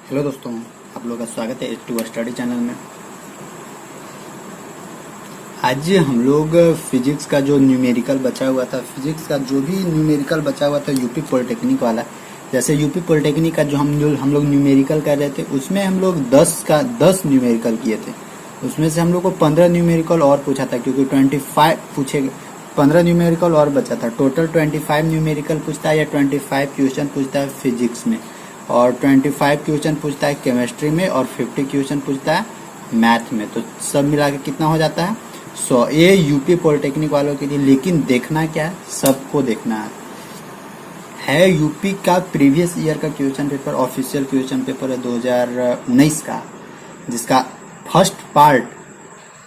Hello दोस्तों, आप लोगों का स्वागत है H2 स्टडी चैनल में। आज हम लोग फिजिक्स का जो न्यूमेरिकल बचा हुआ था, फिजिक्स का जो भी न्यूमेरिकल बचा हुआ था यूपी पॉलिटेक्निक वाला, जैसे यूपी पॉलिटेक्निक का जो हम लोग न्यूमेरिकल कर रहे थे, उसमें हम लोग 10 न्यूमेरिकल किए थे। उसमें से हम लोग को 15 न्यूमेरिकल और पूछा था, क्योंकि 25 पूछे 15 न्यूमेरिकल और बचा था। टोटल 25 न्यूमेरिकल पूछता है या 25 क्वेश्चन पूछता है फिजिक्स में, और 25 क्वेश्चन पूछता है केमिस्ट्री में, और 50 क्वेश्चन पूछता है मैथ में। तो सब मिला के कितना हो जाता है 100। ये यूपी पॉलिटेक्निक वालों के लिए, लेकिन देखना क्या है, सबको देखना है यूपी का प्रीवियस ईयर का question paper, official question paper है 2019 का, जिसका फर्स्ट पार्ट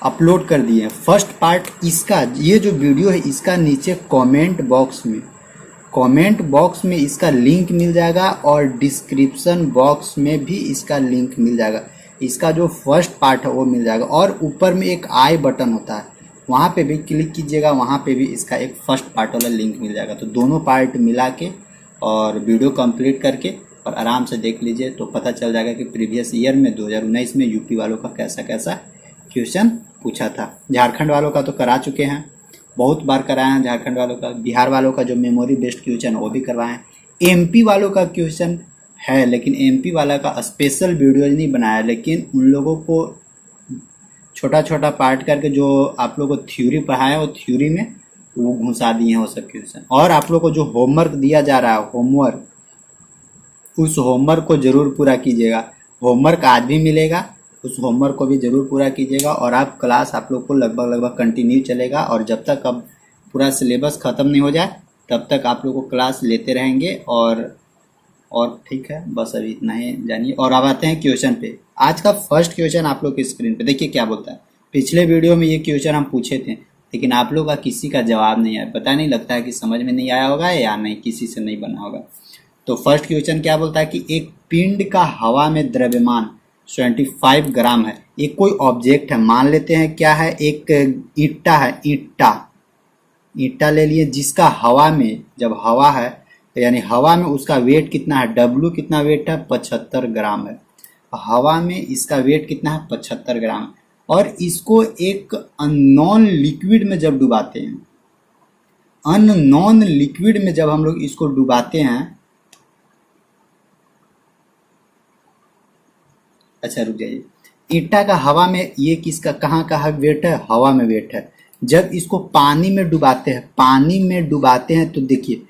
अपलोड कर दिए। फर्स्ट पार्ट इसका, ये जो वीडियो है इसका नीचे कमेंट बॉक्स में इसका लिंक मिल जाएगा, और डिस्क्रिप्शन बॉक्स में भी इसका लिंक मिल जाएगा। इसका जो फर्स्ट पार्ट है वो मिल जाएगा, और ऊपर में एक आई बटन होता है, वहाँ पे भी क्लिक कीजिएगा, वहाँ पे भी इसका एक फर्स्ट पार्ट वाला लिंक मिल जाएगा। तो दोनों पार्ट मिला के और वीडियो कंप्लीट करके और आराम से देख लीजिए, तो पता चल जाएगा कि प्रीवियस ईयर में 2019 में यूपी वालों का कैसा कैसा क्वेश्चन पूछा था। झारखंड वालों का तो करा चुके हैं, बहुत बार कराए हैं झारखंड वालों का। बिहार वालों का जो मेमोरी बेस्ड क्वेश्चन वो भी करवाए हैं। एमपी वालों का क्वेश्चन है, लेकिन एमपी वाला का स्पेशल वीडियो नहीं बनाया, लेकिन उन लोगों को छोटा छोटा पार्ट करके जो आप लोगों को थ्योरी पढ़ाया वो थ्योरी में वो घुसा दिए हैं वो सब क्वेश्चन। और आप लोगों को जो होमवर्क दिया जा रहा है, होमवर्क, उस होमवर्क को जरूर पूरा कीजिएगा। होमवर्क आज भी मिलेगा, उस होमवर्क को भी जरूर पूरा कीजिएगा। और आप क्लास आप लोग को लगभग कंटिन्यू चलेगा, और जब तक अब पूरा सिलेबस ख़त्म नहीं हो जाए तब तक आप लोग को क्लास लेते रहेंगे। और ठीक है, बस अभी इतना ही जानिए। और अब आते हैं क्वेश्चन पे। आज का फर्स्ट क्वेश्चन आप लोग की स्क्रीन पे देखिए क्या बोलता है। पिछले वीडियो में ये क्वेश्चन हम पूछे थे, लेकिन आप लोग का किसी का जवाब नहीं आया। पता नहीं, लगता है कि समझ में नहीं आया होगा या नहीं, किसी से नहीं बना होगा। तो फर्स्ट क्वेश्चन क्या बोलता है कि एक पिंड का हवा में द्रव्यमान 25 ग्राम है। एक कोई ऑब्जेक्ट है, मान लेते हैं क्या है, एक ईंटा है, ईंटा ले लिए, जिसका हवा में, जब हवा है यानी हवा में उसका वेट कितना है, डब्लू कितना वेट है, 75 ग्राम है। हवा में इसका वेट कितना है, 75 ग्राम। और इसको एक अननोन लिक्विड में जब डुबाते हैं, अननोन लिक्विड में जब हम लोग इसको डुबाते हैं, अच्छा रुक जाइए, ईंटा का हवा में, ये किसका कहाँ का है वेट है, हवा में वेट है। जब इसको पानी में डुबाते हैं, तो देखिए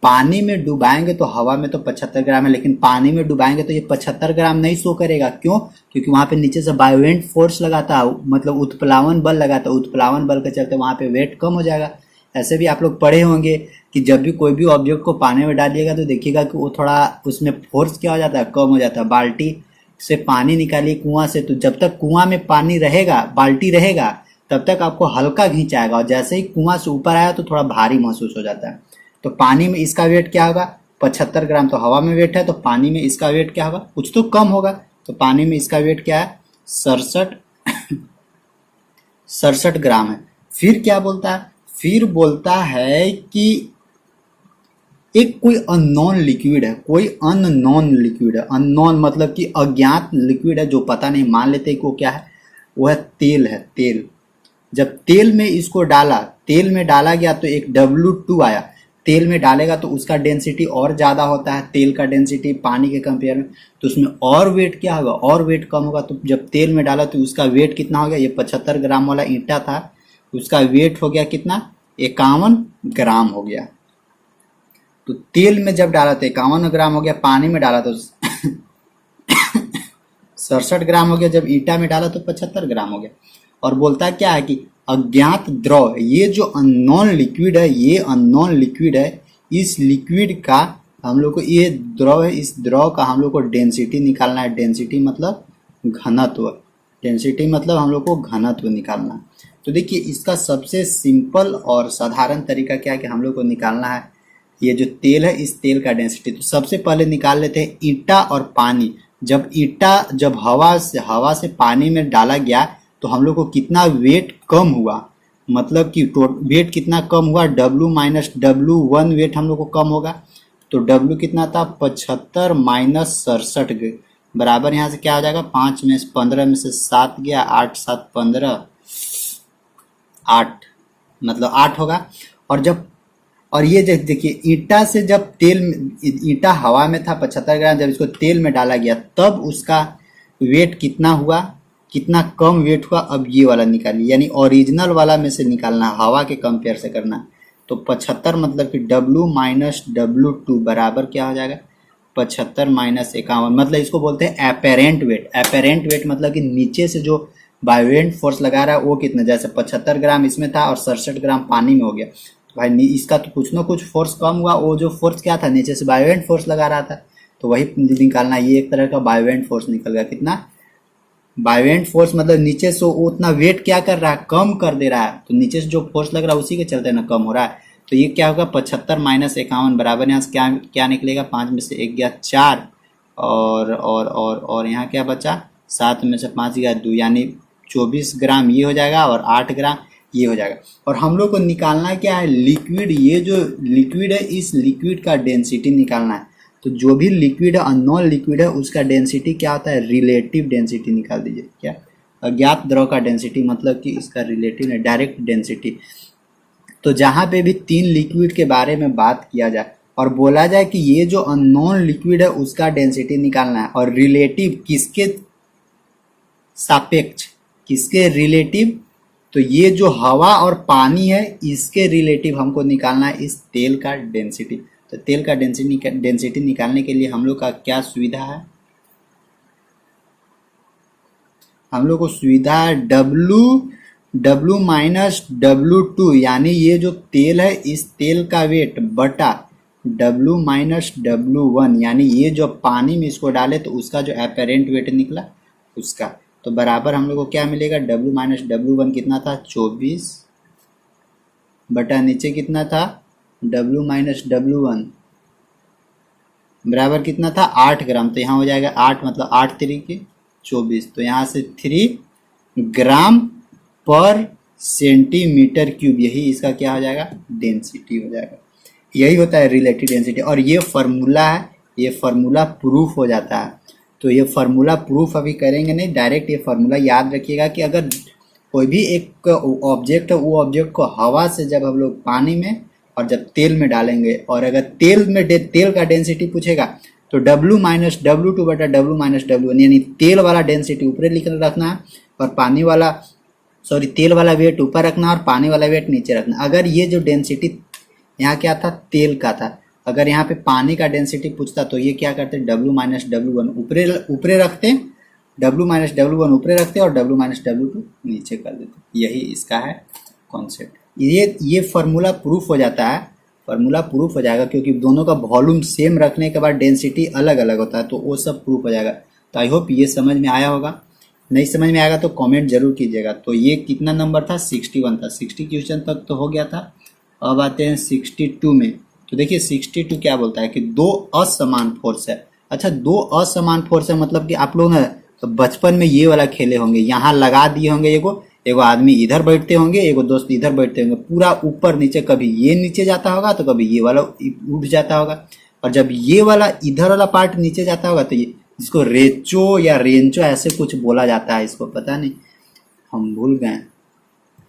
पानी में डुबाएंगे तो हवा में तो 75 ग्राम है, लेकिन पानी में डुबाएंगे तो ये 75 ग्राम नहीं शो करेगा। क्यों? क्योंकि वहां पे नीचे से बायोवेंट फोर्स लगाता है, मतलब उत्प्लावन बल लगाता है। उत्प्लावन बल के चलते वहां पे वेट कम हो जाएगा। ऐसे भी आप लोग पढ़े होंगे कि जब भी कोई भी ऑब्जेक्ट को पानी में डालिएगा तो देखिएगा कि वो थोड़ा उसमें फोर्स क्या हो जाता है, कम हो जाता है। बाल्टी से पानी निकालिए कुआं से, तो जब तक कुआं में पानी रहेगा, बाल्टी रहेगा, तब तक आपको हल्का खींचाएगा, और जैसे ही कुआं से ऊपर आया तो थोड़ा भारी महसूस हो जाता है। तो पानी में इसका वेट क्या होगा, 75 ग्राम। तो हवा में वेट है, तो पानी में इसका वेट क्या होगा, कुछ तो कम होगा। तो पानी में इसका वेट क्या है, 67 ग्राम है। फिर क्या बोलता है, फिर बोलता है कि एक कोई अननोन लिक्विड है, अननोन मतलब कि अज्ञात लिक्विड है, जो पता नहीं, मान लेते हैं कि वो क्या है, वो है तेल। जब तेल में इसको डाला, तेल में डाला गया तो एक W2 आया। तेल में डालेगा तो उसका डेंसिटी और ज़्यादा होता है, तेल का डेंसिटी पानी के कंपेयर में, तो उसमें और वेट क्या होगा, और वेट कम होगा। तो जब तेल में डाला तो उसका वेट कितना हो गया, ये 75 ग्राम वाला ईंटा था, उसका वेट हो गया कितना, 51 ग्राम हो गया। तो तेल में जब डाला तो 51 ग्राम हो गया, पानी में डाला तो 67 ग्राम हो गया, जब ईंटा में डाला तो 75 ग्राम हो गया। और बोलता क्या है कि अज्ञात द्रव, ये जो अननोन लिक्विड है, इस लिक्विड का हम लोग को, ये द्रव है, इस द्रव का हम लोग को डेंसिटी निकालना है। डेंसिटी मतलब हम लोग को घनत्व निकालना है। तो देखिए इसका सबसे सिंपल और साधारण तरीका क्या है कि हम लोग को निकालना है ये जो तेल है, इस तेल का डेंसिटी। तो सबसे पहले निकाल लेते हैं ईंटा और पानी। जब हवा से पानी में डाला गया तो हम लोग को कितना वेट कम हुआ, मतलब कि वेट कितना कम हुआ, W माइनस W1 वेट हम लोग को कम होगा। तो W कितना था, 75 माइनस 67 बराबर यहाँ से क्या हो जाएगा, 5 में से 15 में से 7 गया, 8 7 15, 8 मतलब 8 होगा। और जब और ये देखिए ईंटा से जब ईंटा हवा में था 75 ग्राम, जब इसको तेल में डाला गया तब उसका वेट कितना हुआ, कितना कम वेट हुआ। अब ये वाला निकालिए, यानी ओरिजिनल वाला में से निकालना, हवा के कंपेयर से करना। तो 75 मतलब कि W माइनस W2 बराबर क्या हो जाएगा, 75 माइनस 51, मतलब इसको बोलते हैं एपेरेंट वेट। एपेरेंट वेट मतलब कि नीचे से जो बायोवेंट फोर्स लगा रहा है वो कितना, जैसे 75 ग्राम इसमें था और 67 ग्राम पानी में हो गया, तो भाई इसका तो कुछ ना कुछ फोर्स कम हुआ। वो जो फोर्स क्या था, नीचे से बायोवेंट फोर्स लगा रहा था, तो वही निकालना। ये एक तरह का बायोवेंट फोर्स निकल गया। कितना बायोवेंट फोर्स मतलब नीचे से वो उतना वेट क्या कर रहा है, कम कर दे रहा है। तो नीचे से जो फोर्स लग रहा है उसी के चलते ना कम हो रहा है। तो ये क्या होगा, 75 माइनस 51 बराबर, यहाँ से क्या क्या निकलेगा, 5 में से 1 गया 4, और यहाँ क्या बचा, 7 में से 5 गया 2, यानी 24 ग्राम ये हो जाएगा और 8 ग्राम ये हो जाएगा। और हम लोग को निकालना क्या है, लिक्विड। ये जो लिक्विड है इस लिक्विड का डेंसिटी निकालना है। तो जो भी लिक्विड है, अननोन लिक्विड है, उसका डेंसिटी क्या होता है, रिलेटिव डेंसिटी निकाल दीजिए। क्या, अज्ञात द्रव का डेंसिटी मतलब कि इसका रिलेटिव है, डायरेक्ट डेंसिटी। तो जहाँ पे भी 3 लिक्विड के बारे में बात किया जाए और बोला जाए कि ये जो अननोन लिक्विड है उसका डेंसिटी निकालना है, और रिलेटिव किसके सापेक्ष, किसके रिलेटिव, तो ये जो हवा और पानी है इसके रिलेटिव हमको निकालना है इस तेल का डेंसिटी। तो तेल का डेंसिटी निकालने के लिए हम लोग का क्या सुविधा है, हम लोग को सुविधा है W माइनस W2, यानी ये जो तेल है इस तेल का वेट बटा W माइनस W1, यानी ये जो पानी में इसको डाले तो उसका जो एपेरेंट वेट निकला उसका। तो बराबर हम लोग को क्या मिलेगा, W माइनस W1 कितना था, 24 बटा नीचे कितना था, W माइनस W1 बराबर कितना था, 8 ग्राम। तो यहाँ हो जाएगा 8 मतलब 8 3 24, तो यहाँ से 3 ग्राम पर सेंटीमीटर क्यूब, यही इसका क्या हो जाएगा, डेंसिटी हो जाएगा। यही होता है रिलेटिव डेंसिटी। और ये फार्मूला है, ये फार्मूला प्रूफ हो जाता है। तो ये फार्मूला प्रूफ अभी करेंगे नहीं, डायरेक्ट ये फार्मूला याद रखिएगा कि अगर कोई भी एक ऑब्जेक्ट है, वो ऑब्जेक्ट को हवा से जब हम लोग पानी में और जब तेल में डालेंगे, और अगर तेल का डेंसिटी पूछेगा तो W माइनस W2 बटा W माइनस W1, यानी तेल वाला डेंसिटी ऊपर लिख रखना है और पानी वाला तेल वाला वेट ऊपर रखना और पानी वाला वेट नीचे रखना। अगर ये जो डेंसिटी यहाँ क्या था, तेल का था, अगर यहाँ पे पानी का डेंसिटी पूछता तो ये क्या करते, W माइनस W1 ऊपरे रखते, W माइनस W1 ऊपरे रखते और W माइनस W2 नीचे कर देते। यही इसका है कॉन्सेप्ट। ये फार्मूला प्रूफ हो जाता है, फार्मूला प्रूफ हो जाएगा क्योंकि दोनों का वॉल्यूम सेम रखने के बाद डेंसिटी अलग अलग होता है, तो वो सब प्रूफ हो जाएगा। तो आई होप ये समझ में आया होगा। नहीं समझ में आएगा तो कमेंट जरूर कीजिएगा। तो ये कितना नंबर था, 61 था। 60 क्वेश्चन तक तो हो गया था। अब आते हैं 62 में। तो देखिए 62 क्या बोलता है कि 2 असमान फोर्स है। अच्छा, 2 असमान फोर्स है मतलब कि आप लोग ना तो बचपन में ये वाला खेले होंगे, यहाँ लगा दिए होंगे, एगो आदमी इधर बैठते होंगे, एगो दोस्त इधर बैठते होंगे, पूरा ऊपर नीचे, कभी ये नीचे जाता होगा तो कभी ये वाला उठ जाता होगा, और जब ये वाला इधर वाला पार्ट नीचे जाता होगा तो ये, इसको रेचो या रेंचो ऐसे कुछ बोला जाता है, इसको पता नहीं, हम भूल गए,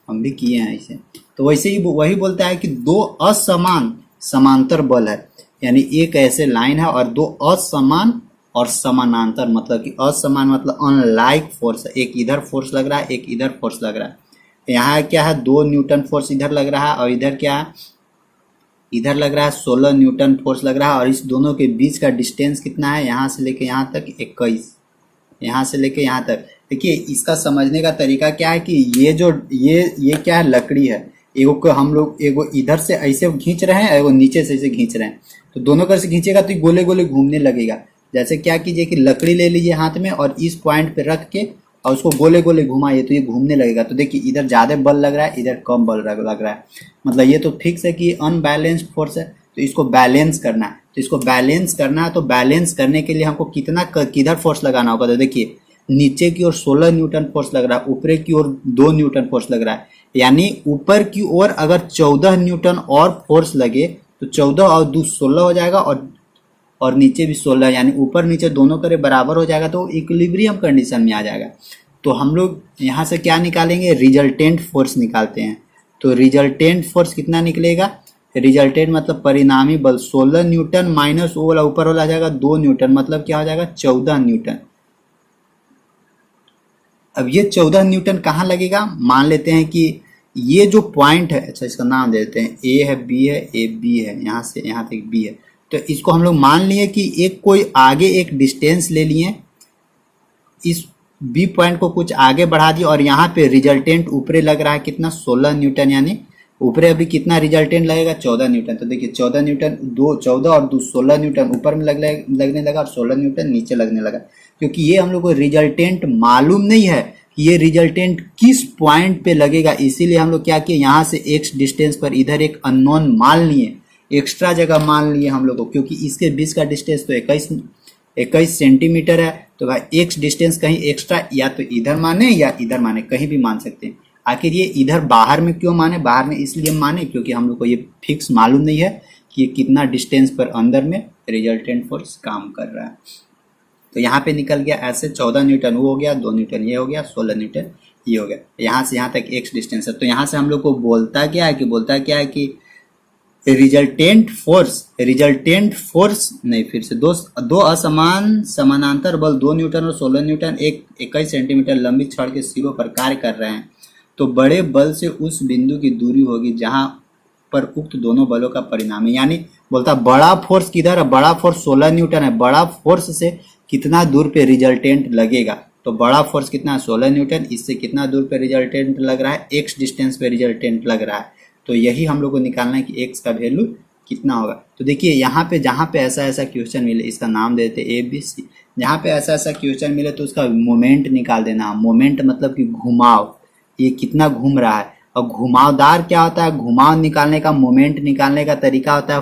हम भी किए हैं ऐसे। तो वैसे ही वही बोलता है कि 2 असमान समांतर बल है, यानी एक ऐसे लाइन है और 2 असमान और समानांतर, मतलब कि असमान मतलब अनलाइक फोर्स है। एक इधर फोर्स लग रहा है, एक इधर फोर्स लग रहा है। यहाँ क्या है, 2 न्यूटन फोर्स इधर लग रहा है और इधर क्या है, इधर लग रहा है 16 न्यूटन फोर्स लग रहा है। और इस दोनों के बीच का डिस्टेंस कितना है, यहाँ से लेके यहाँ तक 21, यहाँ से लेके यहाँ तक। देखिए इसका समझने का तरीका क्या है कि ये जो ये क्या है, लकड़ी है, एगो को हम लोग एगो इधर से ऐसे खींच रहे हैं, एगो नीचे से ऐसे खींच रहे हैं, तो दोनों कर से खींचेगा तो गोले गोले घूमने लगेगा। जैसे क्या कीजिए कि लकड़ी ले लीजिए हाथ में और इस पॉइंट पे रख के और उसको गोले गोले घुमाइए तो ये घूमने लगेगा। तो देखिए इधर ज़्यादा बल लग रहा है, इधर कम बल लग रहा है, मतलब ये तो फिक्स है कि अनबैलेंस्ड फोर्स है, तो इसको बैलेंस करना है। तो इसको बैलेंस करना है, तो बैलेंस करने के लिए हमको किधर फोर्स लगाना होगा, तो देखिए नीचे की ओर 16 न्यूटन फोर्स लग रहा है, ऊपर की ओर 2 न्यूटन फोर्स लग रहा है, यानी ऊपर की ओर अगर 14 न्यूटन और फोर्स लगे तो 14 और 2 16 हो जाएगा, और नीचे भी 16, यानी ऊपर नीचे दोनों करे बराबर हो जाएगा तो इक्विलिब्रियम कंडीशन में आ जाएगा। तो हम लोग यहाँ से क्या निकालेंगे, रिजल्टेंट फोर्स निकालते हैं। तो रिजल्टेंट फोर्स कितना निकलेगा, रिजल्टेंट मतलब परिणामी बल 16 न्यूटन माइनस वो वाला ऊपर वाला आ जाएगा 2 न्यूटन, मतलब क्या हो जाएगा 14 न्यूटन। अब ये 14 न्यूटन कहाँ लगेगा, मान लेते हैं कि ये जो पॉइंट है, अच्छा इसका नाम दे देते हैं, ए है, बी है, ए बी है, यहाँ से यहाँ तक बी है। तो इसको हम लोग मान लिए कि एक कोई आगे एक डिस्टेंस ले लिए, इस बी पॉइंट को कुछ आगे बढ़ा दिया और यहाँ पे रिजल्टेंट ऊपरे लग रहा है कितना 16 न्यूटन, यानी ऊपरे अभी कितना रिजल्टेंट लगेगा 14 न्यूटन। तो देखिए 14 न्यूटन, 14 और 16 न्यूटन ऊपर में लगने लगा और 16 न्यूटन नीचे लगने लगा। क्योंकि ये हम लोग को रिजल्टेंट मालूम नहीं है कि ये रिजल्टेंट किस पॉइंट पे लगेगा, इसीलिए हम लोग क्या किए, यहाँ से एक्स डिस्टेंस पर इधर एक अननोन मान लिए, एक्स्ट्रा जगह मान लिए हम लोग को, क्योंकि इसके बीच का डिस्टेंस तो 21 सेंटीमीटर है। तो भाई एक्स डिस्टेंस कहीं एक्स्ट्रा या तो इधर माने या इधर माने, कहीं भी मान सकते हैं। आखिर ये इधर बाहर में क्यों माने, बाहर में इसलिए माने क्योंकि हम लोग को ये फिक्स मालूम नहीं है कि ये कितना डिस्टेंस पर अंदर में रिजल्टेंट फोर्स काम कर रहा है। तो यहाँ पे निकल गया ऐसे 14 न्यूटन वो हो गया, 2 न्यूटन ये हो गया, 16 न्यूटन ये हो गया। यहाँ से यहाँ तक एक्स डिस्टेंस है। तो यहाँ से हम लोग को बोलता क्या है कि रिजल्टेंट फोर्स नहीं, फिर से दो असमान समानांतर बल 2 न्यूटन और 16 न्यूटन 21 सेंटीमीटर लंबी छड़ के सिरों पर कार्य कर रहे हैं। तो बड़े बल से उस बिंदु की दूरी होगी जहां पर उक्त दोनों बलों का परिणाम है। यानी बोलता बड़ा फोर्स किधर है, बड़ा फोर्स 16 न्यूटन है, बड़ा फोर्स से कितना दूर पे रिजल्टेंट लगेगा। तो बड़ा फोर्स कितना है 16 न्यूटन, इससे कितना दूर पे रिजल्टेंट लग रहा है, एक्स डिस्टेंस पे रिजल्टेंट लग रहा है। तो यही हम लोग को निकालना है कि एक्स का वैल्यू कितना होगा। तो देखिए यहाँ पे जहाँ पे ऐसा क्वेश्चन मिले, इसका नाम देते ए बी सी, जहाँ पे ऐसा क्वेश्चन मिले तो उसका मोमेंट निकाल देना। मोमेंट मतलब कि घुमाव, ये कितना घूम रहा है। और घुमावदार क्या होता है, घुमाव निकालने का, मोमेंट निकालने का तरीका होता है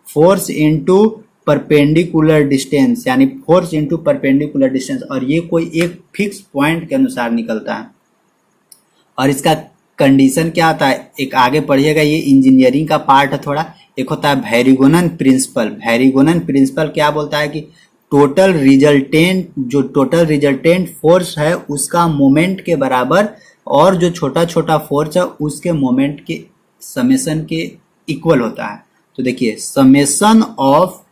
फोर्स इनटू परपेंडिकुलर डिस्टेंस, यानी फोर्स इनटू परपेंडिकुलर डिस्टेंस। और ये कोई एक फिक्स पॉइंट के अनुसार निकलता है। और इसका कंडीशन क्या होता है, एक आगे पढ़िएगा, ये इंजीनियरिंग का पार्ट है थोड़ा। एक होता है वैरिगोनन प्रिंसिपल क्या बोलता है कि टोटल रिजल्टेंट फोर्स है उसका मोमेंट के बराबर, और जो छोटा छोटा फोर्स है उसके मोमेंट के समेशन के इक्वल होता है। तो देखिए summation of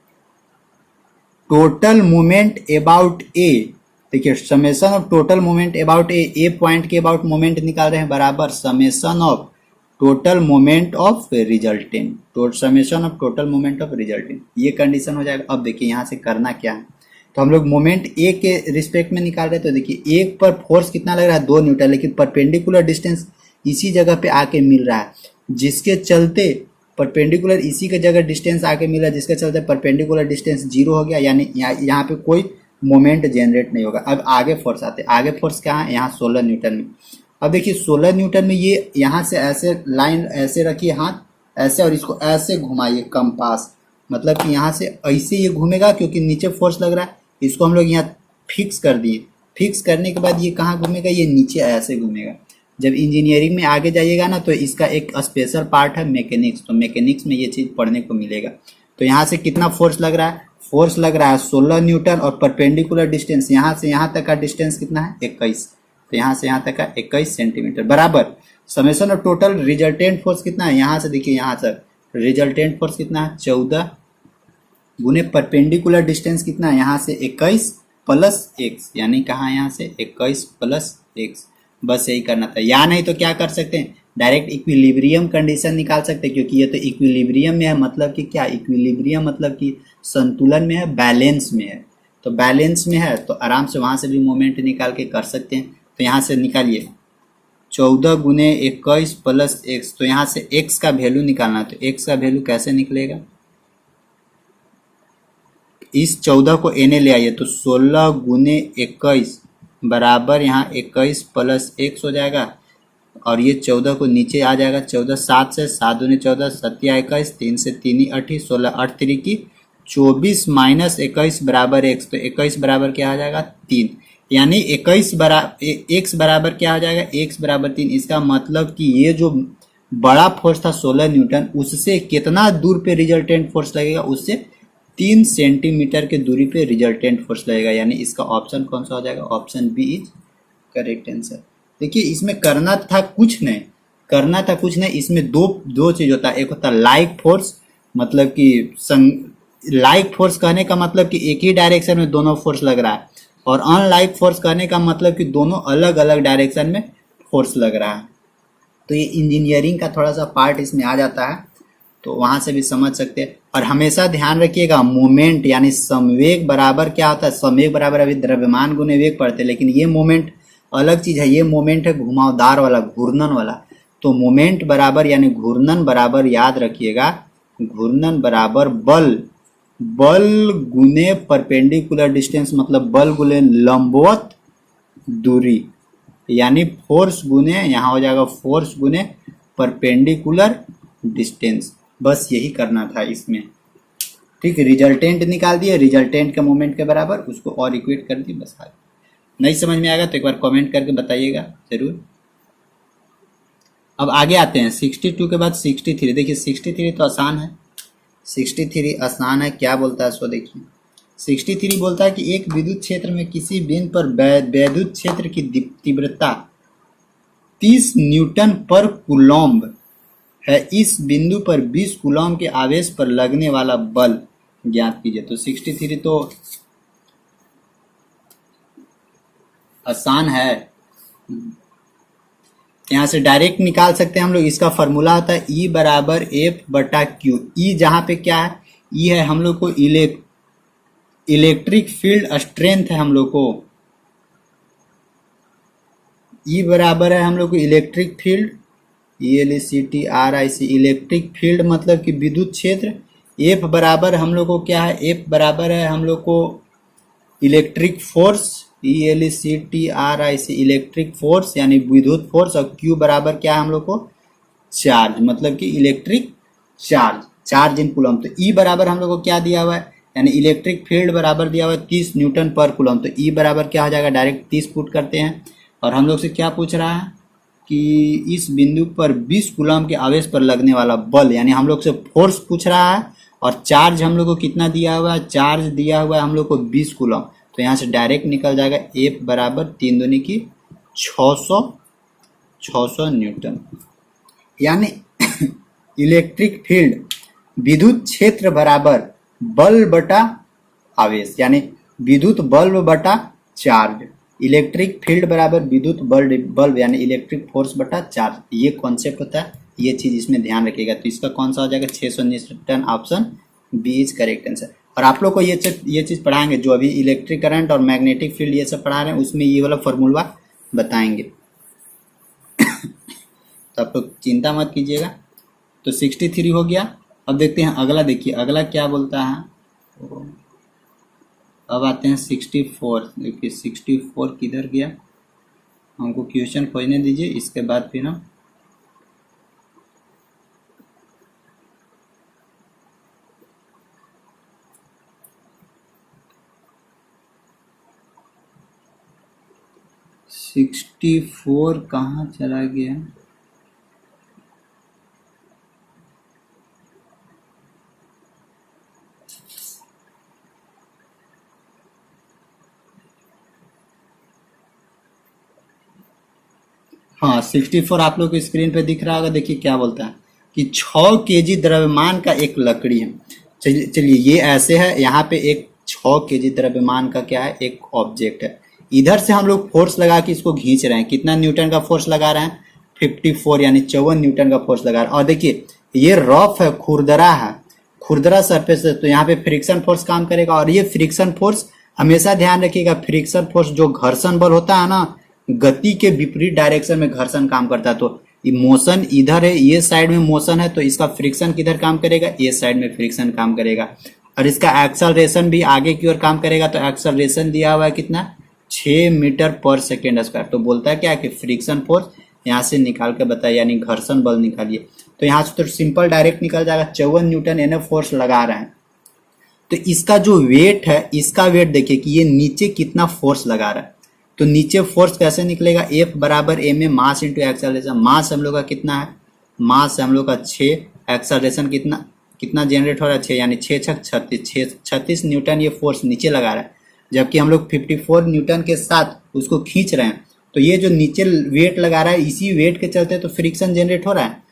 total moment about A, देखिए summation of total moment about A point के अबाउट मोमेंट निकाल रहे हैं, बराबर summation of total moment of resultant, summation of total moment of resultant, ये कंडीशन हो जाएगा। अब देखिए यहाँ से करना क्या है, तो हम लोग मोमेंट ए के रिस्पेक्ट में निकाल रहे हैं। तो देखिए एक पर फोर्स कितना लग रहा है 2 न्यूटन, लेकिन परपेंडिकुलर डिस्टेंस इसी जगह पे आके मिल रहा है, जिसके चलते परपेंडिकुलर इसी के जगह डिस्टेंस आके मिला, जिसके चलते परपेंडिकुलर डिस्टेंस 0 हो गया, यानी यहाँ पे कोई मोमेंट जनरेट नहीं होगा। अब आगे फोर्स आते हैं, आगे फोर्स क्या है, यहाँ 16 न्यूटन में। अब देखिए 16 न्यूटन में ये यहाँ से ऐसे लाइन ऐसे रखिए, हाथ ऐसे, और इसको ऐसे घुमाइए कंपास, मतलब कि यहाँ से ऐसे ये घूमेगा क्योंकि नीचे फोर्स लग रहा है। इसको हम लोग यहाँ फिक्स कर दिए, फिक्स करने के बाद ये कहाँ घूमेगा, ये नीचे ऐसे घूमेगा। जब इंजीनियरिंग में आगे जाइएगा ना तो इसका एक स्पेशल पार्ट है मैकेनिक्स, तो मैकेनिक्स में ये चीज़ पढ़ने को मिलेगा। तो यहाँ से कितना फोर्स लग रहा है, फोर्स लग रहा है 16 न्यूटन, और परपेंडिकुलर डिस्टेंस यहाँ से यहाँ तक का डिस्टेंस कितना है 21, तो यहाँ से यहाँ तक का 21 सेंटीमीटर, बराबर summation of total resultant force कितना है, यहाँ से देखिए यहाँ तक रिजल्टेंट फोर्स कितना है 14 गुने परपेंडिकुलर डिस्टेंस कितना है, यहाँ से 21 प्लस एक्स, यानी कहाँ यहाँ से 21 प्लस एक्स। बस यही करना था, या नहीं तो क्या कर सकते हैं, डायरेक्ट इक्विलिब्रियम कंडीशन निकाल सकते हैं, क्योंकि ये तो इक्विलिब्रियम में है, मतलब कि क्या इक्विलिब्रियम मतलब कि संतुलन में है, बैलेंस में है। तो बैलेंस में है तो आराम से वहां से भी मोमेंट निकाल के कर सकते हैं। तो यहाँ से निकालिए 14 गुने 21 प्लस एक्स, तो यहाँ से एक्स का वैल्यू निकालना, तो एक्स का वैल्यू कैसे निकलेगा, इस 14 को एने ले आइए, तो 16 गुने 21 बराबर यहाँ 21 प्लस एक्स हो जाएगा, और ये 14 को नीचे आ जाएगा, 14 7 से 7 दूनी 14 7 21, 3 से 3 8 16 8 3 की 24 माइनस 21 बराबर एक्स, तो 21 बराबर क्या आ जाएगा 3, यानी 21 बराबर एक्स बराबर क्या आ जाएगा, एक्स बराबर 3। इसका मतलब कि ये जो बड़ा फोर्स था 16 न्यूटन, उससे कितना दूर पे रिजल्टेंट फोर्स लगेगा, उससे 3 सेंटीमीटर की दूरी पे रिजल्टेंट फोर्स लगेगा, यानी इसका ऑप्शन कौन सा हो जाएगा? Option B is correct answer. देखिए इसमें करना था कुछ नहीं, करना था कुछ नहीं, इसमें दो चीज होता है। एक होता है लाइक फोर्स, मतलब कि लाइक फोर्स कहने का मतलब कि एक ही डायरेक्शन में दोनों फोर्स लग रहा है, और अनलाइक फोर्स कहने का मतलब कि दोनों अलग अलग डायरेक्शन में फोर्स लग रहा है। तो ये इंजीनियरिंग का थोड़ा सा पार्ट इसमें आ जाता है, तो वहां से भी समझ सकते हैं। और हमेशा ध्यान रखिएगा मोमेंट यानी संवेग बराबर क्या होता है? संवेग बराबर अभी द्रव्यमान गुने वेग पढ़ते हैं, लेकिन ये मोमेंट अलग चीज है। ये मोमेंट है घुमावदार वाला, घूर्णन वाला। तो मोमेंट बराबर यानी घूर्णन बराबर, याद रखिएगा, घूर्णन बराबर बल, बल गुने परपेंडिकुलर डिस्टेंस, मतलब बल गुने लंबवत दूरी, यानी फोर्स गुने, यहाँ हो जाएगा फोर्स गुने परपेंडिकुलर डिस्टेंस। बस यही करना था इसमें। ठीक, रिजल्टेंट निकाल दिए, रिजल्टेंट के मोमेंट के बराबर, उसको और इक्वेट कर दिए, बस। नहीं समझ में आएगा तो एक बार कमेंट करके बताइएगा जरूर। अब आगे आते हैं 62 के बाद 63। देखिए 63 तो आसान है, 63 आसान है। क्या बोलता है सो देखिए, 63 बोलता है कि एक विद्युत क्षेत्र में किसी बिंदु पर वैद्युत क्षेत्र की तीव्रता 30 न्यूटन पर कूलम्ब है। इस बिंदु पर 20 कूलम्ब के आवेश पर लगने वाला बल ज्ञात कीजिए। तो 63 तो आसान है, यहाँ से डायरेक्ट निकाल सकते हैं हम लोग। इसका फॉर्मूला होता है E बराबर एफ बटा क्यू। ई जहाँ पे क्या है? ई है हम लोग को इलेक्ट्रिक फील्ड स्ट्रेंथ है हम लोग को। ई बराबर है हम लोग को electric field, ELECTRIC, electric field मतलब कि विद्युत क्षेत्र। एफ बराबर हम लोग को क्या है? एफ बराबर है हम लोग को electric force, ELECTRIC, electric force यानी विद्युत फोर्स। और क्यू बराबर क्या है हम लोग को? चार्ज, मतलब कि electric charge, charge in coulomb. तो ई बराबर हम लोग को क्या दिया हुआ है? यानी इलेक्ट्रिक फील्ड बराबर दिया हुआ है 30 न्यूटन पर कूलम्ब। तो ई बराबर क्या हो जाएगा? डायरेक्ट 30 पुट करते हैं। और हम लोग से क्या पूछ रहा है कि इस बिंदु पर 20 कूलम्ब के आवेश पर लगने वाला बल, यानी हम लोग से फोर्स पूछ रहा है। और चार्ज हम लोग को कितना दिया हुआ है? चार्ज दिया हुआ है हम लोग को 20 कूलम्ब। तो यहाँ से डायरेक्ट निकल जाएगा एफ बराबर 3 दूनी की 600 न्यूटन। यानी इलेक्ट्रिक फील्ड विद्युत क्षेत्र बराबर बल बटा आवेश, यानी विद्युत बल्ब बटा चार्ज। इलेक्ट्रिक फील्ड बराबर विद्युत बल्ब यानी इलेक्ट्रिक फोर्स बटा चार्ज। ये कॉन्सेप्ट होता है, ये चीज इसमें ध्यान रखिएगा। तो इसका कौन सा हो जाएगा? 600 newton, option B is correct answer. और आप लोग को ये चीज पढ़ाएंगे, जो अभी इलेक्ट्रिक करंट और मैग्नेटिक फील्ड ये सब पढ़ा रहे हैं, उसमें ये वाला फॉर्मूला बताएंगे। तो आप लोग चिंता मत कीजिएगा। तो 63 हो गया। अब देखते हैं अगला। देखिए अगला क्या बोलता है। अब आते हैं 64। देखिए 64 किधर गया? हमको क्वेश्चन खोजने दीजिए, इसके बाद फिर हम सिक्सटी फोर कहाँ चला गया? हाँ 64 आप लोग को स्क्रीन पे दिख रहा होगा। देखिए क्या बोलता है कि 6 केजी द्रव्यमान का एक लकड़ी है। चलिए ये ऐसे है, यहाँ पे एक 6 केजी द्रव्यमान का क्या है? एक ऑब्जेक्ट है। इधर से हम लोग फोर्स लगा के इसको खींच रहे हैं। कितना न्यूटन का फोर्स लगा रहे हैं? 54 यानी 54 न्यूटन का फोर्स लगा रहे हैं। और देखिए ये रफ है, खुरदरा है, खुरदरा सरफेस है, तो यहाँ पे फ्रिक्शन फोर्स काम करेगा। और ये फ्रिक्शन फोर्स हमेशा ध्यान रखिएगा, फ्रिक्शन फोर्स जो घर्षण बल होता है ना, गति के विपरीत डायरेक्शन में घर्षण काम करता है। तो मोशन इधर है, ये साइड में मोशन है, तो इसका फ्रिक्शन किधर काम करेगा? ये साइड में फ्रिक्शन काम करेगा। और इसका एक्सेलरेशन भी आगे की ओर काम करेगा। तो एक्सेलरेशन दिया हुआ है कितना? 6 मीटर पर सेकेंड स्क्वायर। तो बोलता है क्या कि फ्रिक्शन फोर्स यहाँ से निकाल के बताइए, यानी घर्षण बल निकालिए। तो यहाँ से तो सिंपल डायरेक्ट निकल जाएगा, 54 न्यूटन एनएफ फोर्स लगा रहे हैं। तो इसका जो वेट है, इसका वेट देखिए कि ये नीचे कितना फोर्स लगा रहा है। तो नीचे फोर्स कैसे निकलेगा? एफ बराबर M A mass into acceleration. Mass हम लोग का कितना है? मास हम लोग का 6, एक्सेलरेशन कितना? कितना जनरेट हो रहा है 6, यानी 6 छक 36, 36 न्यूटन ये फोर्स नीचे लगा रहा है, जबकि हम लोग 54 न्यूटन के साथ उसको खींच रहे हैं। तो ये जो नीचे वेट लगा रहा है, इसी वेट के चलते तो फ्रिक्शन जनरेट हो रहा है।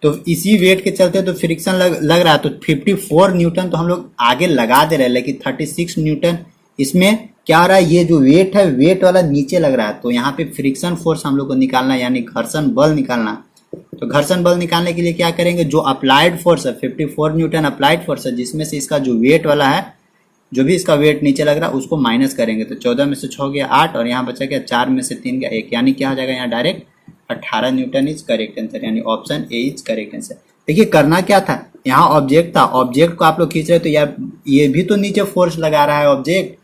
तो इसी वेट के चलते तो फ्रिक्शन लग रहा है। तो 54 न्यूटन तो हम लोग आगे लगा दे रहे हैं, लेकिन 36 न्यूटन इसमें क्या हो रहा है, ये जो वेट है वेट वाला नीचे लग रहा है। तो यहाँ पे फ्रिक्शन फोर्स हम लोग को निकालना है, यानी घर्षण बल निकालना। तो घर्षण बल निकालने के लिए क्या करेंगे, जो अप्लाइड फोर्स है 54 न्यूटन अप्लाइड फोर्स है, जिसमें से इसका जो वेट वाला है, जो भी इसका वेट नीचे लग रहा है उसको माइनस करेंगे। तो 14 में से 6 गया 8 और यहाँ बचा गया 4 में से 3 गया 1, यानी क्या हो जाएगा यहाँ direct 18 newton is correct answer, यानी option A is correct answer. देखिए करना क्या था, यहाँ ऑब्जेक्ट था, ऑब्जेक्ट को आप लोग खींच रहे तो यार ये भी तो नीचे फोर्स लगा रहा है ऑब्जेक्ट,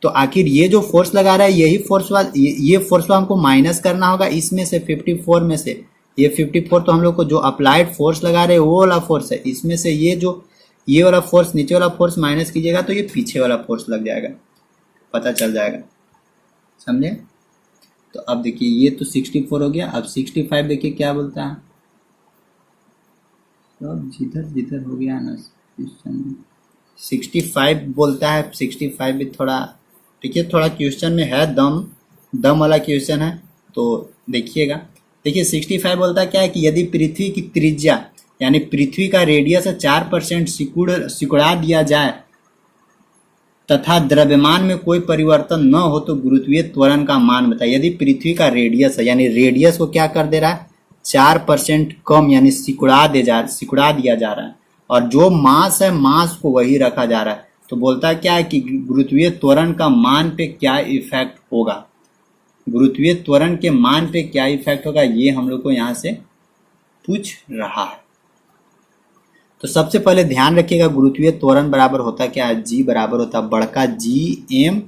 तो आखिर ये जो फोर्स लगा रहा है यही फोर्स ये फोर्स हमको माइनस करना होगा इसमें से 54 में से। ये 54 तो हम लोग को जो अप्लाइड फोर्स लगा रहे हैं वो वाला फोर्स है, इसमें से ये वाला फोर्स नीचे वाला फोर्स माइनस कीजिएगा तो ये पीछे वाला फोर्स लग जाएगा, पता चल जाएगा, समझे। तो अब देखिए ये तो 64 हो गया। अब 65 देखिए क्या बोलता है, तो जिधर जिधर हो गया ना 65 बोलता है। 65 भी थोड़ा देखिए, थोड़ा क्वेश्चन में है दम वाला क्वेश्चन है, तो देखिएगा। देखिए 65 बोलता है क्या है कि यदि पृथ्वी की त्रिज्या यानी पृथ्वी का रेडियस 4% सिकुड़ा दिया जाए तथा द्रव्यमान में कोई परिवर्तन न हो तो गुरुत्वीय त्वरण का मान बताइए। यदि पृथ्वी का रेडियस है, यानी रेडियस को क्या कर दे रहा है 4% कम, यानी सिकुड़ा दिया जा रहा है, और जो मास है मास को वही रखा जा रहा है, तो बोलता क्या है कि गुरुत्वीय त्वरण का मान पे क्या इफेक्ट होगा, गुरुत्वीय त्वरण के मान पे क्या इफेक्ट होगा, ये हम लोग को यहाँ से पूछ रहा है। तो सबसे पहले ध्यान रखिएगा गुरुत्वीय त्वरण बराबर होता क्या है, जी बराबर होता है बड़का GM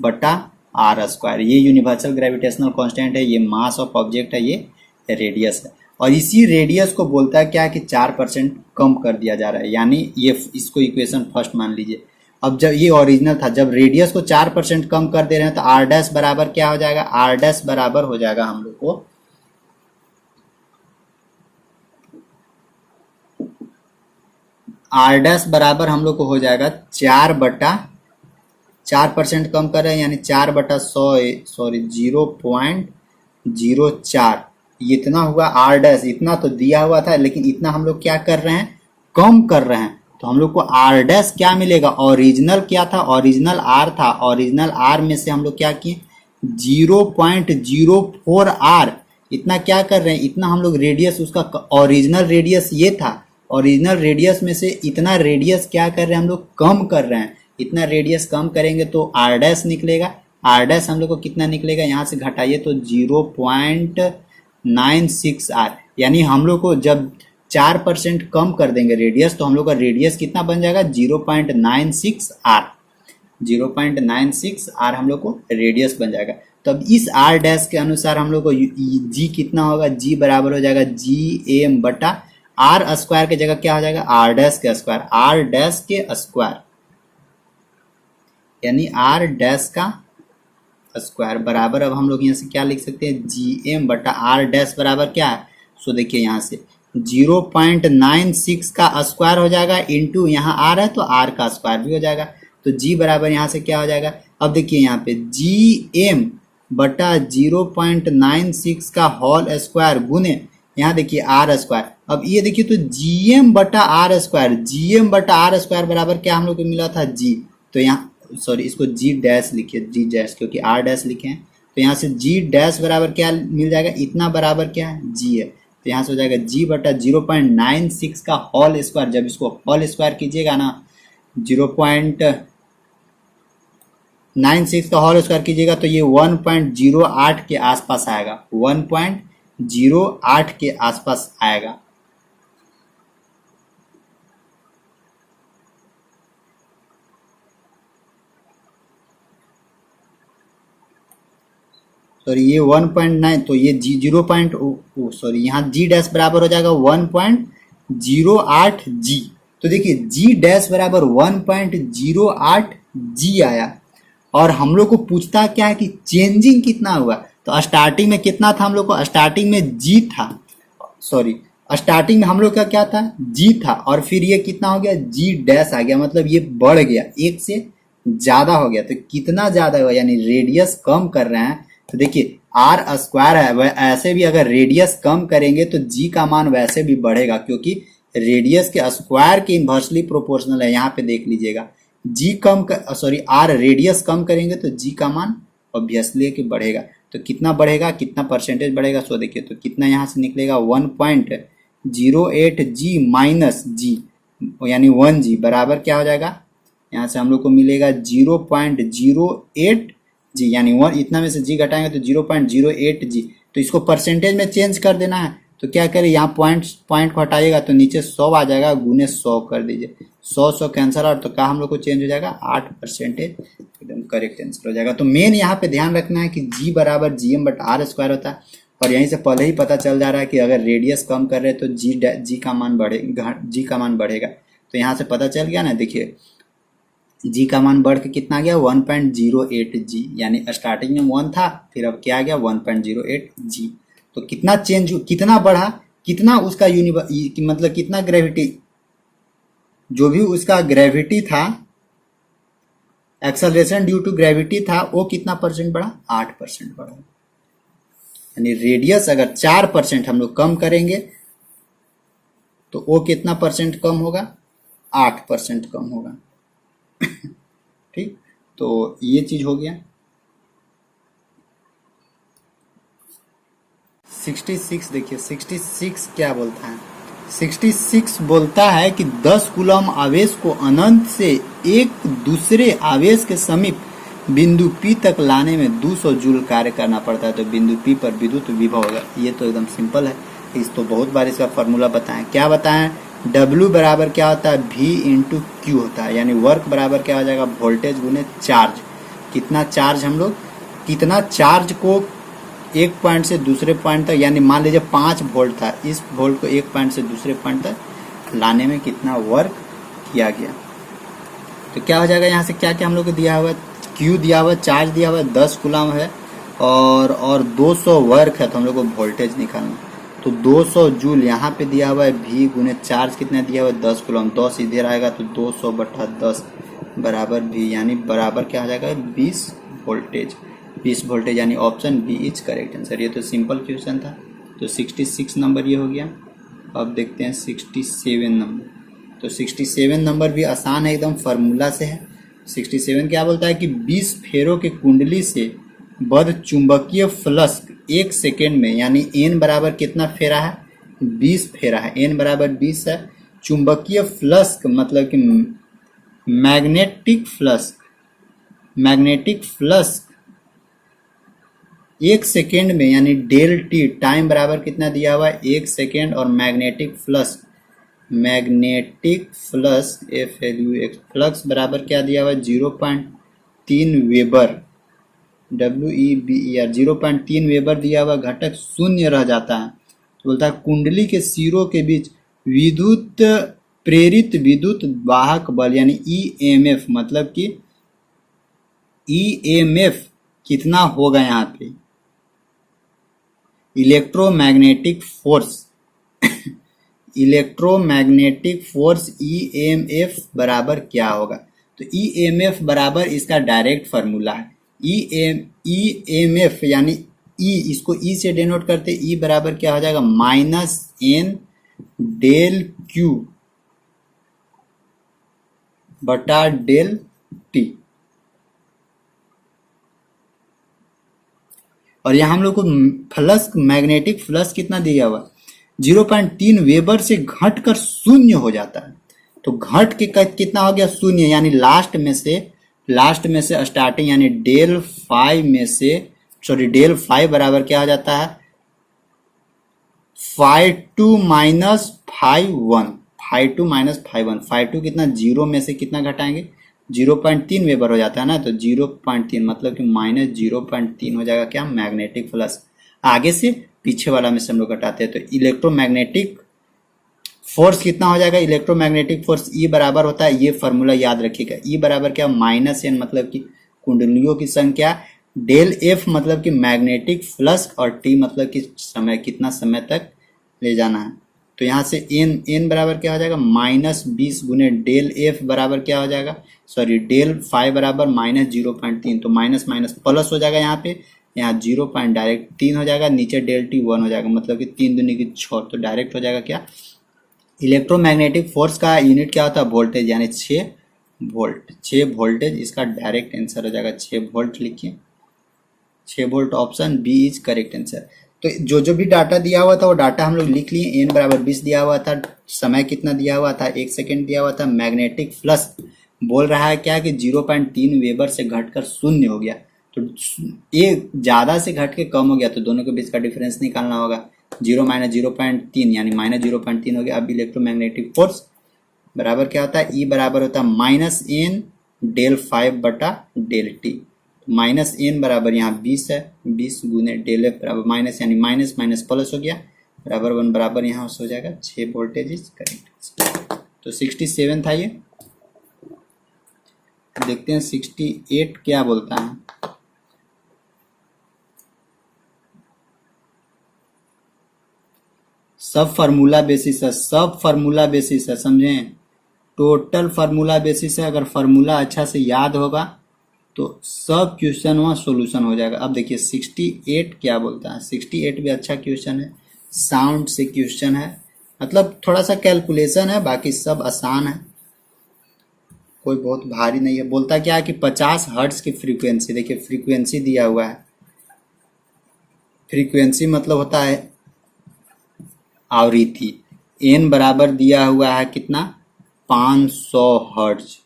बटा R स्क्वायर। ये यूनिवर्सल ग्रेविटेशनल कांस्टेंट है, ये मास ऑफ ऑब्जेक्ट है, ये रेडियस है, और इसी रेडियस को बोलता है क्या है कि 4% कम कर दिया जा रहा है, यानी ये इसको इक्वेशन फर्स्ट मान लीजिए। अब जब ये ओरिजिनल था, जब रेडियस को 4% कम कर दे रहे हैं तो R डैश बराबर क्या हो जाएगा, R डैश बराबर हो जाएगा हम लोग को R डैश बराबर हम लोग को हो जाएगा 4% कम कर रहे हैं, यानी 0.04 इतना हुआ R डैश। इतना तो दिया हुआ था, लेकिन इतना हम लोग क्या कर रहे हैं, कम कर रहे हैं। तो हम लोग को R डैश क्या मिलेगा, ओरिजिनल क्या था, ओरिजिनल R था, ओरिजिनल R में से हम लोग क्या किए 0.04 R, इतना क्या कर रहे हैं, इतना हम लोग रेडियस उसका ओरिजिनल रेडियस ये था, ओरिजिनल रेडियस में से इतना रेडियस क्या कर रहे हैं हम लोग कम कर रहे हैं। इतना रेडियस कम करेंगे तो R डैश निकलेगा, R डैश हम लोग को कितना निकलेगा, यहाँ से घटाइए तो 0.96 R, यानी हम लोग को जब 4% कम कर देंगे रेडियस तो हम लोग का रेडियस कितना बन जाएगा 0.96 R, 0.96 R हम लोग को रेडियस बन जाएगा। तो अब इस R डैश के अनुसार हम लोग को G कितना होगा, G बराबर हो जाएगा GM बटा R स्क्वायर की जगह क्या हो जाएगा R डैश के स्क्वायर, R डैश के स्क्वायर, यानी R डैश का स्क्वायर बराबर। अब हम लोग यहाँ से क्या लिख सकते हैं, GM बटा R डैश बराबर क्या है, सो देखिए यहाँ से 0.96 का स्क्वायर हो जाएगा इंटू यहाँ R है तो R का स्क्वायर भी हो जाएगा, तो G बराबर यहाँ से क्या हो जाएगा। अब देखिए यहाँ पे GM बटा 0.96 का होल स्क्वायर गुने यहाँ देखिए R स्क्वायर। अब ये देखिए तो GM बटा R स्क्वायर, GM बटा R स्क्वायर बराबर क्या हम लोग को मिला था G, तो यहाँ सॉरी इसको G डैश लिखिए, G डैश क्योंकि R डैश लिखे हैं, तो यहाँ से G डैश बराबर क्या मिल जाएगा, इतना बराबर क्या है G है, तो यहाँ से हो जाएगा G बटा 0.96 का होल स्क्वायर। जब इसको होल स्क्वायर कीजिएगा ना 0.96 का होल स्क्वायर कीजिएगा तो ये 1.08 के आसपास आएगा, 1.08 के आसपास आएगा। सॉरी ये 1.9, तो ये G 0. सॉरी यहाँ G डैश बराबर हो जाएगा 1.08 G। तो देखिए G डैश बराबर 1.08 G आया, और हम लोग को पूछता क्या है कि चेंजिंग कितना हुआ। तो स्टार्टिंग में कितना था हम लोग को, स्टार्टिंग में G था, सॉरी, स्टार्टिंग में हम लोग का क्या था, जी था, और फिर ये कितना हो गया, जी डैश आ गया, मतलब ये बढ़ गया, एक से ज्यादा हो गया। तो कितना ज्यादा हुआ, यानी रेडियस कम कर रहे हैं। तो देखिए आर स्क्वायर है, ऐसे भी अगर रेडियस कम करेंगे तो जी का मान वैसे भी बढ़ेगा, क्योंकि रेडियस के स्क्वायर के इन्वर्सली प्रोपोर्शनल है। यहाँ पे देख लीजिएगा, जी कम सॉरी आर रेडियस कम करेंगे तो जी का मान ऑब्वियसली कि बढ़ेगा। तो कितना बढ़ेगा, कितना परसेंटेज बढ़ेगा, सो देखिए तो कितना यहाँ से निकलेगा, 1.08 जी माइनस जी, यानी 1 जी बराबर क्या हो जाएगा, यहाँ से हम लोग को मिलेगा 0.08 जी, यानी 1 इतना में से जी घटाएंगे तो 0.08 जी। तो इसको परसेंटेज में चेंज कर देना है, तो क्या करें, यहाँ पॉइंट को हटाइएगा तो नीचे 100 आ जाएगा, गुने 100 कर दीजिए, 100 कैंसर आउट, तो क्या हम लोग को चेंज हो जाएगा 8%, एकदम करेक्ट आंसर हो जाएगा। तो मेन यहाँ पे ध्यान रखना है कि जी बराबर GM बट आर स्क्वायर होता है, और यहीं से पहले ही पता चल जा रहा है कि अगर रेडियस कम कर रहे हैं तो जी का मान बढ़ेगा। तो यहाँ से पता चल गया ना, देखिए जी का मान बढ़ के कितना आ गया, 1.08 जी, यानी स्टार्टिंग में 1 था, फिर अब क्या आ गया 1.08 जी। तो कितना चेंज, कितना बढ़ा, कितना उसका मतलब कितना ग्रेविटी, जो भी उसका ग्रेविटी था, एक्सेलरेशन ड्यू टू ग्रेविटी था, वो कितना परसेंट बढ़ा, 8% बढ़ा। यानी रेडियस अगर 4% हम लोग कम करेंगे तो वो कितना परसेंट कम होगा, 8% कम होगा। ठीक, तो ये चीज हो गया। 66 देखिए, 66 क्या बोलता है, 66 बोलता है कि 10 कूलम आवेश को अनंत से एक दूसरे आवेश के समीप बिंदु P तक लाने में 200 जूल कार्य करना पड़ता है। तो बिंदु P पर विद्युत विभव होगा। ये तो एकदम सिंपल है, इस तो बहुत बार इसका फॉर्मूला बताएं। क्या बताएं, W बराबर क्या होता है, V इंटू क्यू होता है, यानी वर्क बराबर क्या हो जाएगा, वोल्टेज गुने चार्ज। कितना चार्ज हम लोग, कितना चार्ज को एक पॉइंट से दूसरे पॉइंट तक, यानी मान लीजिए 5 वोल्ट था, इस वोल्ट को एक पॉइंट से दूसरे पॉइंट तक लाने में कितना वर्क किया गया। तो क्या हो जाएगा, यहाँ से क्या क्या हम लोग को दिया हुआ, क्यू दिया हुआ, चार्ज दिया हुआ 10 कूलम है, और 200 वर्क है, तो हम लोग को वोल्टेज निकालना। तो 200 जूल यहाँ पे दिया हुआ है, भी गुने चार्ज कितना दिया हुआ है, 10 कूलम, 10 इधर आएगा तो 200 बटा 10 बराबर भी, यानी बराबर क्या हो जाएगा, 20 वोल्टेज। 20 वोल्टेज, यानी option B is correct answer. ये तो सिंपल क्वेश्चन था। तो 66 नंबर ये हो गया। अब देखते हैं 67 नंबर। तो 67 नंबर भी आसान है, एकदम फार्मूला से है। 67 क्या बोलता है कि 20 फेरों के कुंडली से बद्ध चुंबकीय फ्लक्स 1 सेकेंड में, यानी एन बराबर कितना फेरा है, 20 फेरा है, एन बराबर 20 है। चुंबकीय फ्लक्स मतलब कि मैग्नेटिक फ्लक्स 1 सेकेंड में, यानी डेल टी, टाइम बराबर कितना दिया हुआ है, 1 सेकेंड, और मैग्नेटिक फ्लक्स फ्लक्स बराबर क्या दिया हुआ है, 0.3 वेबर, WEBER 0.3 वेबर दिया हुआ, घटक शून्य रह जाता है। तो बोलता है कुंडली के सिरों के बीच प्रेरित विद्युत वाहक बल, यानी EMF, मतलब कि EMF कितना होगा, यहाँ पे इलेक्ट्रोमैग्नेटिक फोर्स EMF बराबर क्या होगा। तो EMF बराबर इसका डायरेक्ट फार्मूला है, EMF यानी E, इसको E से डिनोट करते, E बराबर क्या हो जाएगा, -N डेल Q बटा डेल T। और यहाँ हम लोग को मैग्नेटिक फ्लक्स कितना दिया हुआ, 0.3 वेबर से घटकर शून्य हो जाता है। तो घट के कितना हो गया, शून्य, यानी लास्ट में से स्टार्टिंग, यानी डेल 5 बराबर क्या हो जाता है, 5 माइनस 5 कितना, 0 में से कितना घटाएंगे, 0.3 वेबर हो जाता है ना। तो 0.3 मतलब कि -0.3 हो जाएगा क्या, मैग्नेटिक फ्लक्स। आगे से पीछे वाला में से हम लोग घटाते हैं। तो इलेक्ट्रोमैग्नेटिक फोर्स कितना हो जाएगा, इलेक्ट्रोमैग्नेटिक फोर्स E बराबर होता है, ये फार्मूला याद रखिएगा, E बराबर क्या, -N मतलब कि कुंडलियों की संख्या, डेल F मतलब कि मैग्नेटिक फ्लक्स, और T मतलब कि समय, कितना समय तक ले जाना है। तो यहाँ से एन बराबर क्या हो जाएगा, -20 गुने डेल एफ बराबर क्या हो जाएगा, सॉरी डेल फाइव बराबर -0.3। तो माइनस माइनस प्लस हो जाएगा यहाँ पे, यहाँ 0 पॉइंट डायरेक्ट 3 हो जाएगा, नीचे डेल टी 1 हो जाएगा, मतलब कि 3 दूनी की 6। तो डायरेक्ट हो जाएगा क्या, इलेक्ट्रोमैग्नेटिक फोर्स का यूनिट क्या होता है, वोल्टेज, यानी 6 वोल्ट। 6 वोल्टेज इसका डायरेक्ट आंसर हो जाएगा। 6 वोल्ट लिखिए, 6 volt, option B is correct answer. तो जो भी डाटा दिया हुआ था वो डाटा हम लोग लिख लिए। एन बराबर 20 दिया हुआ था, समय कितना दिया हुआ था, 1 सेकेंड दिया हुआ था, मैग्नेटिक फ्लक्स बोल रहा है क्या कि 0.3 वेबर से घटकर शून्य हो गया। तो ये ज्यादा से घट के कम हो गया, तो दोनों के बीच का डिफरेंस निकालना होगा। 0 माइनस 0.3 यानी -0.3 हो गया। अब इलेक्ट्रोमैग्नेटिक फोर्स बराबर क्या होता है, ई बराबर होता है -n डेल 5 बटा डेल टी। माइनस एन बराबर यहाँ 20 है, 20 गुने डेल एफ बराबर माइनस, यानी माइनस माइनस प्लस हो गया, बराबर 1 बराबर यहाँ हो जाएगा 6 वोल्टेज इज करेक्ट। तो 67 था ये। देखते हैं 68 क्या बोलता है। सब फार्मूला बेसिस है, सब फार्मूला बेसिस है, समझें, टोटल फार्मूला बेसिस है। अगर फार्मूला अच्छा से याद होगा तो सब क्वेश्चन वहाँ सोल्यूशन हो जाएगा। अब देखिए 68 क्या बोलता है। 68 भी अच्छा क्वेश्चन है, साउंड से क्वेश्चन है, मतलब थोड़ा सा कैलकुलेशन है, बाकी सब आसान है, कोई बहुत भारी नहीं है। बोलता क्या है कि 50 हर्ट्ज की फ्रीक्वेंसी, देखिए फ्रीक्वेंसी दिया हुआ है, फ्रीक्वेंसी मतलब होता है आवृत्ति। एन बराबर दिया हुआ है कितना, 500 हर्ट्ज।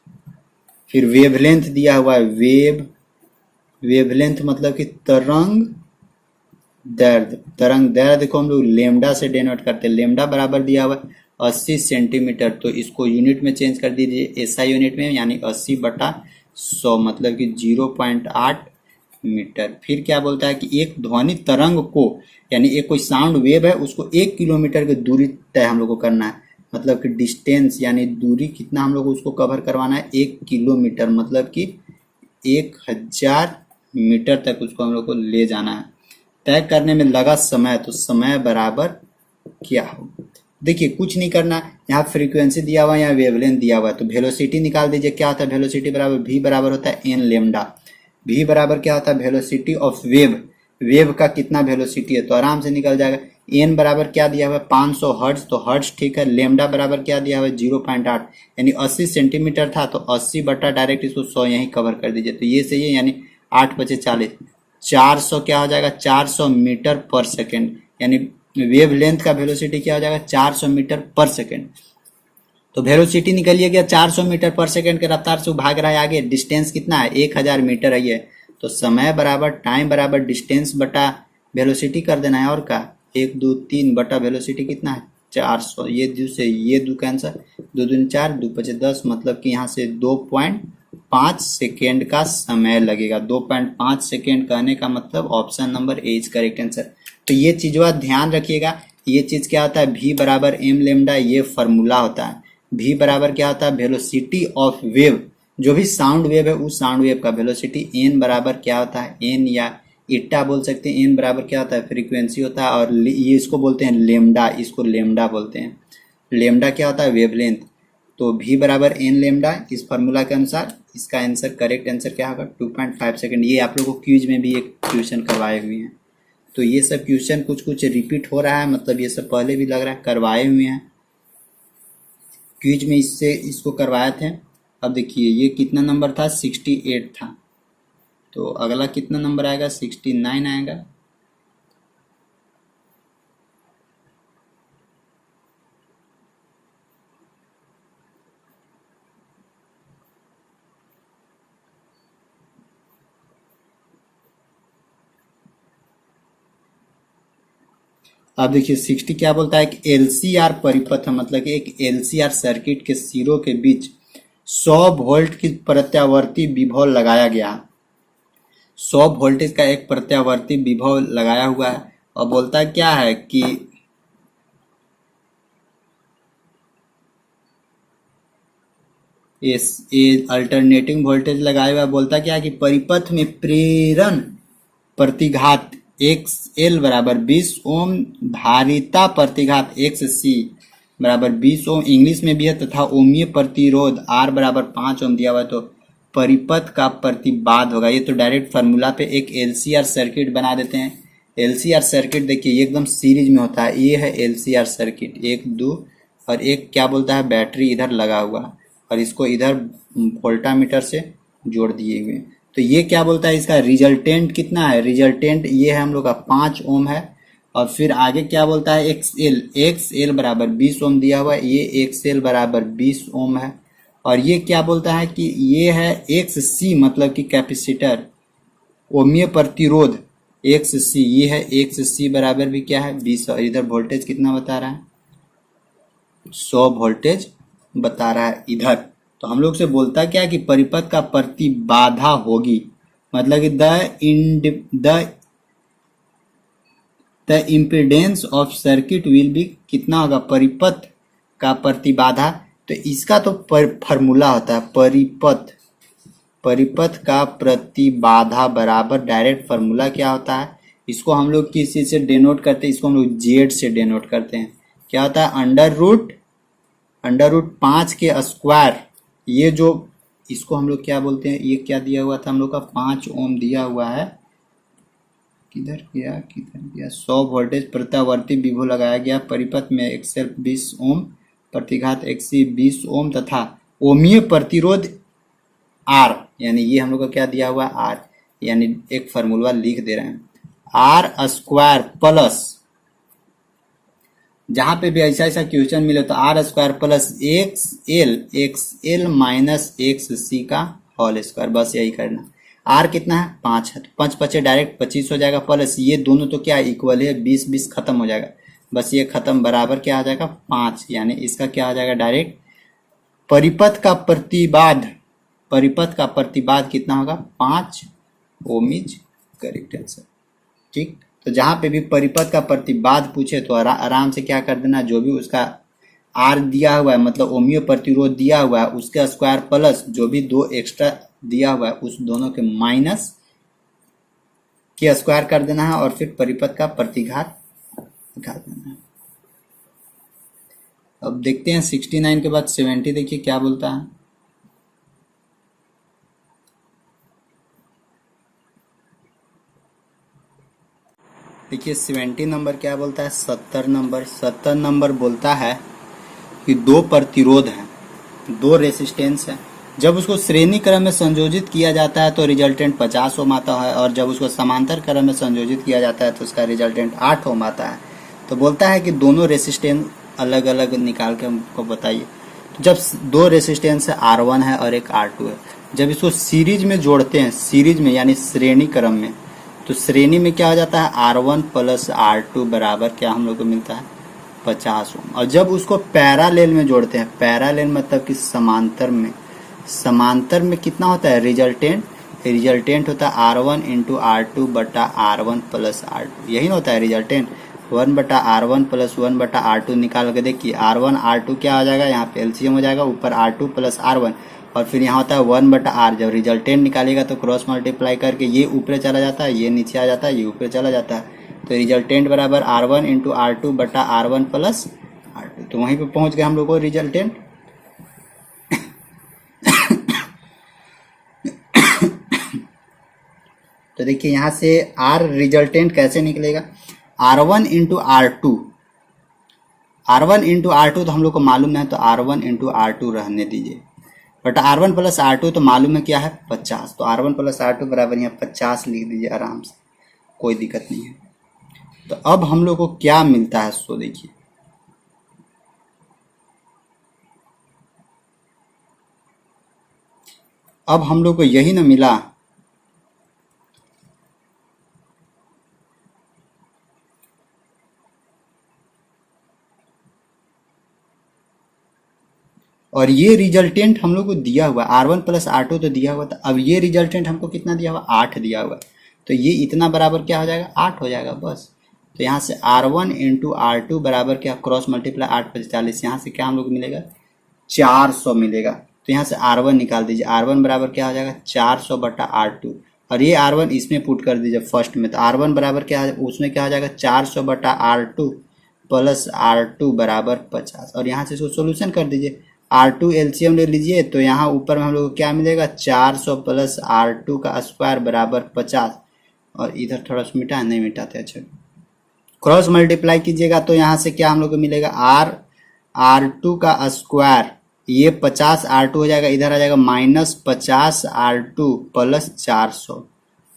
फिर वेवलेंथ दिया हुआ है, वेवलेंथ मतलब कि तरंग दैर्ध्य को हम लोग लेमडा से डिनोट करते हैं। लेमडा बराबर दिया हुआ है 80 सेंटीमीटर, तो इसको यूनिट में चेंज कर दीजिए, एसआई यूनिट में, यानी 80/100 मतलब कि 0.8 मीटर। फिर क्या बोलता है कि एक ध्वनि तरंग को, यानी एक कोई साउंड वेव है उसको 1 किलोमीटर की दूरी तय हम लोग को करना है, मतलब कि डिस्टेंस यानी दूरी कितना हम लोग को उसको कवर करवाना है, 1 किलोमीटर, मतलब कि 1000 मीटर तक उसको हम लोग को ले जाना है। तय करने में लगा समय, तो समय बराबर क्या हो, देखिए कुछ नहीं करना, यहाँ फ्रीक्वेंसी दिया हुआ है, यहाँ वेवलेंथ दिया हुआ है, तो वेलोसिटी निकाल दीजिए। क्या होता है वेलोसिटी बराबर, v बराबर होता है एन लेमडा। v बराबर क्या होता है, वेलोसिटी ऑफ वेव, वेव का कितना वेलोसिटी है, तो आराम से निकल जाएगा। एन बराबर क्या दिया हुआ है 500 हर्ट्ज, तो हर्ट्ज ठीक है। लेमडा बराबर क्या दिया हुआ है 0.8, यानी 80 सेंटीमीटर था, तो 80 बटा डायरेक्ट इसको 100 यहीं कवर कर दीजिए, तो ये सही है, यानी 8 बचे 40, 400 क्या हो जाएगा 400 मीटर पर सेकेंड, यानी वेव लेंथ का वेलोसिटी क्या हो जाएगा 400 मीटर पर सेकेंड। तो वेलोसिटी निकलिए गया 400 मीटर पर सेकेंड के रफ्तार से भाग रहा है आगे। डिस्टेंस कितना है 1000 मीटर है ये, तो समय बराबर टाइम बराबर डिस्टेंस बटा वेलोसिटी कर देना है, और का 1 2 3 बटा वेलोसिटी कितना है 400। ये दो से ये दो कैंसर, 2 दूनी 4, 2 पचे 10, मतलब कि यहाँ से 2.5 सेकेंड का समय लगेगा। 2.5 सेकेंड कहने का मतलब option number A is correct answer. तो ये चीज ध्यान रखिएगा, ये चीज क्या होता है v बराबर एम लेमडा, ये फॉर्मूला होता है। v बराबर क्या होता है वेलोसिटी ऑफ वेव, जो भी साउंड वेव है उस साउंड वेव का वेलोसिटी। n बराबर क्या होता है n या इट्टा बोल सकते हैं। n बराबर क्या होता है फ्रीक्वेंसी होता है, और ये इसको बोलते हैं लेमडा, इसको लेमडा बोलते हैं। लेमडा क्या होता है वेवलेंथ। तो v बराबर n लेमडा, इस फार्मूला के अनुसार इसका आंसर करेक्ट आंसर क्या होगा 2.5 सेकेंड। ये आप लोगों को क्यूज में भी एक क्वेश्चन करवाए हुए हैं, तो ये सब क्वेश्चन कुछ कुछ रिपीट हो रहा है, मतलब ये सब पहले भी लग रहा है करवाए हुए हैं क्विज में, इससे इसको करवाए थे। अब देखिए ये कितना नंबर था 68 था, तो अगला कितना नंबर आएगा 69 आएगा। अब देखिए 60 क्या बोलता है कि एलसीआर परिपथ है, मतलब कि एक एलसीआर सर्किट के सिरों के बीच 100 वोल्ट की प्रत्यावर्ती विभव लगाया गया। 100 वोल्टेज का एक प्रत्यावर्ती विभव लगाया हुआ है, और बोलता क्या है कि ये अल्टरनेटिंग वोल्टेज लगाया हुआ है। बोलता क्या है कि परिपथ में प्रेरण प्रतिघात एक्स एल बराबर 20 ओम, धारिता प्रतिघात एक्स सी बराबर 20 ओम इंग्लिश में भी है, तथा ओमीय प्रतिरोध आर बराबर 5 ओम दिया हुआ है, तो परिपथ का प्रतिबाध होगा। ये तो डायरेक्ट फार्मूला पे एक एलसीआर सर्किट बना देते हैं। एलसीआर सर्किट देखिए ये एकदम सीरीज में होता है। ये है एलसीआर सर्किट, 1 2 और एक क्या बोलता है बैटरी इधर लगा हुआ है और इसको इधर वोल्टामीटर से जोड़ दिए हुए। तो ये क्या बोलता है, इसका रिजल्टेंट कितना है, रिजल्टेंट ये है हम लोग का 5 ओम है। और फिर आगे क्या बोलता है एक्स एल बराबर 20 ओम दिया हुआ है, ये एक्स एल बराबर 20 ओम है। और ये क्या बोलता है कि ये है एक्स सी मतलब कि कैपेसिटर, ओमीय प्रतिरोध एक्स सी, ये है एक्स सी बराबर भी क्या है 20। और इधर वोल्टेज कितना बता रहा है, 100 वोल्टेज बता रहा है इधर। तो हम लोग से बोलता क्या है कि परिपथ का प्रतिबाधा होगी, मतलब कि the impedance of circuit will be, कितना होगा परिपथ का प्रतिबाधा। तो इसका तो फॉर्मूला होता है परिपथ का प्रतिबाधा बराबर डायरेक्ट फार्मूला क्या होता है, इसको हम लोग किस चीज से डिनोट करते हैं, इसको हम लोग जेड से डिनोट करते हैं। क्या होता है अंडर रूट 5 के स्क्वायर, ये जो इसको हम लोग क्या बोलते हैं, ये क्या दिया हुआ था हम लोग का 5 ओम दिया हुआ है, किधर गया 100 वोल्टेज प्रत्यावर्ती विभव लगाया गया परिपथ में, एक्सएल 20 ओम प्रतिघात एक्सी 20 ओम तथा ओमीय प्रतिरोध आर, यानी ये हम लोग का क्या दिया हुआ है आर, यानी एक फार्मूला लिख दे रहे हैं आर स्क्वायर प्लस, जहां पे भी ऐसा क्वेश्चन मिले तो R square plus X L minus X C का होल स्क्वायर, बस यही करना। आर कितना है 5 है, 5 पचे डायरेक्ट 25 हो जाएगा, प्लस ये दोनों तो क्या इक्वल है 20 20 खत्म हो जाएगा, बस ये खत्म बराबर क्या आ जाएगा 5, यानी इसका क्या आ जाएगा डायरेक्ट परिपथ का प्रतिबाध कितना होगा 5 ओम इज करेक्ट आंसर। ठीक, तो जहां पे भी परिपथ का प्रतिबाध पूछे तो आराम से क्या कर देना, जो भी उसका आर दिया हुआ है मतलब ओमियो प्रतिरोध दिया हुआ है उसके स्क्वायर प्लस जो भी 2 एक्स्ट्रा दिया हुआ है उस दोनों के माइनस के स्क्वायर कर देना है और फिर परिपथ का प्रतिघात निकाल देना है। अब देखते हैं 69 के बाद 70 देखिए क्या बोलता है। देखिए 70 नंबर क्या बोलता है, 70 नंबर बोलता है कि 2 प्रतिरोध हैं, 2 रेसिस्टेंस हैं, जब उसको श्रेणी क्रम में संयोजित किया जाता है तो रिजल्टेंट 50 ओम आता है और जब उसको समांतर क्रम में संयोजित किया जाता है तो उसका रिजल्टेंट 8 ओम आता है। तो बोलता है कि दोनों रेसिस्टेंस अलग अलग निकाल के हमको बताइए। तो जब 2 रेसिस्टेंस है R1 है और एक R2 है, जब इसको सीरीज में जोड़ते हैं, सीरीज में यानी श्रेणी क्रम में, तो श्रेणी में क्या हो जाता है R1 प्लस R2 बराबर क्या हम लोग को मिलता है 50 ओम। और जब उसको पैरालेल में जोड़ते हैं, पैरालेल मतलब कि समांतर में कितना होता है रिजल्टेंट होता है R1 इंटू R2 बटा R1 प्लस R2, यही होता है रिजल्टेंट 1 बटा R1 प्लस 1 बटा R2। निकाल के देखिए R1 R2 क्या आ जाएगा, यहाँ पे एलसीएम हो जाएगा, ऊपर R2 प्लस R1 और फिर यहाँ होता है 1 बटा R। जब रिजल्टेंट निकालेगा तो क्रॉस मल्टीप्लाई करके ये ऊपर चला जाता है, ये नीचे आ जाता है, ये ऊपर चला जाता है, तो रिजल्टेंट बराबर R1 इंटू R2 बटा R1 प्लस R2। तो वहीं पे पहुंच गए हम लोग को रिजल्टेंट। तो देखिए यहाँ से R रिजल्टेंट कैसे निकलेगा, R1 इंटू R2 तो हम लोग को मालूम है, तो R1 इंटू R2 रहने दीजिए, बट R1 प्लस R2 तो मालूम है क्या है 50, तो R1 प्लस R2 बराबर यहाँ 50 लिख दीजिए आराम से, कोई दिक्कत नहीं है। तो अब हम लोग को क्या मिलता है सो देखिए, अब हम लोग को यही ना मिला, और ये रिजल्टेंट हम लोग को दिया हुआ R1 प्लस R2 तो दिया हुआ था, अब ये रिजल्टेंट हमको कितना दिया हुआ 8 दिया हुआ, तो ये इतना बराबर क्या हो जाएगा 8 हो जाएगा बस। तो यहाँ से R1 इंटू R2 बराबर क्या, क्रॉस मल्टीप्लाई 8 × 40, यहाँ से क्या हम लोग मिलेगा 400 मिलेगा। तो यहाँ से R1 निकाल दीजिए, R1 बराबर क्या हो जाएगा 400 बटा R2, और ये R1 इसमें पुट कर दीजिए फर्स्ट में, तो R1 बराबर क्या उसमें क्या हो जाएगा 400 बटा R2 प्लस R2 बराबर 50। और यहाँ से इसको सोल्यूशन कर दीजिए, R2 एलसीएम ले लीजिए, तो यहाँ ऊपर में हम लोग को क्या मिलेगा 400 प्लस R2 का स्क्वायर बराबर 50। और इधर थोड़ा सा मिटा नहीं मिटाते, अच्छा क्रॉस मल्टीप्लाई कीजिएगा तो यहाँ से क्या हम लोग को मिलेगा R2 का स्क्वायर, ये 50 R2 हो जाएगा, इधर आ जाएगा -50 R2 प्लस 400।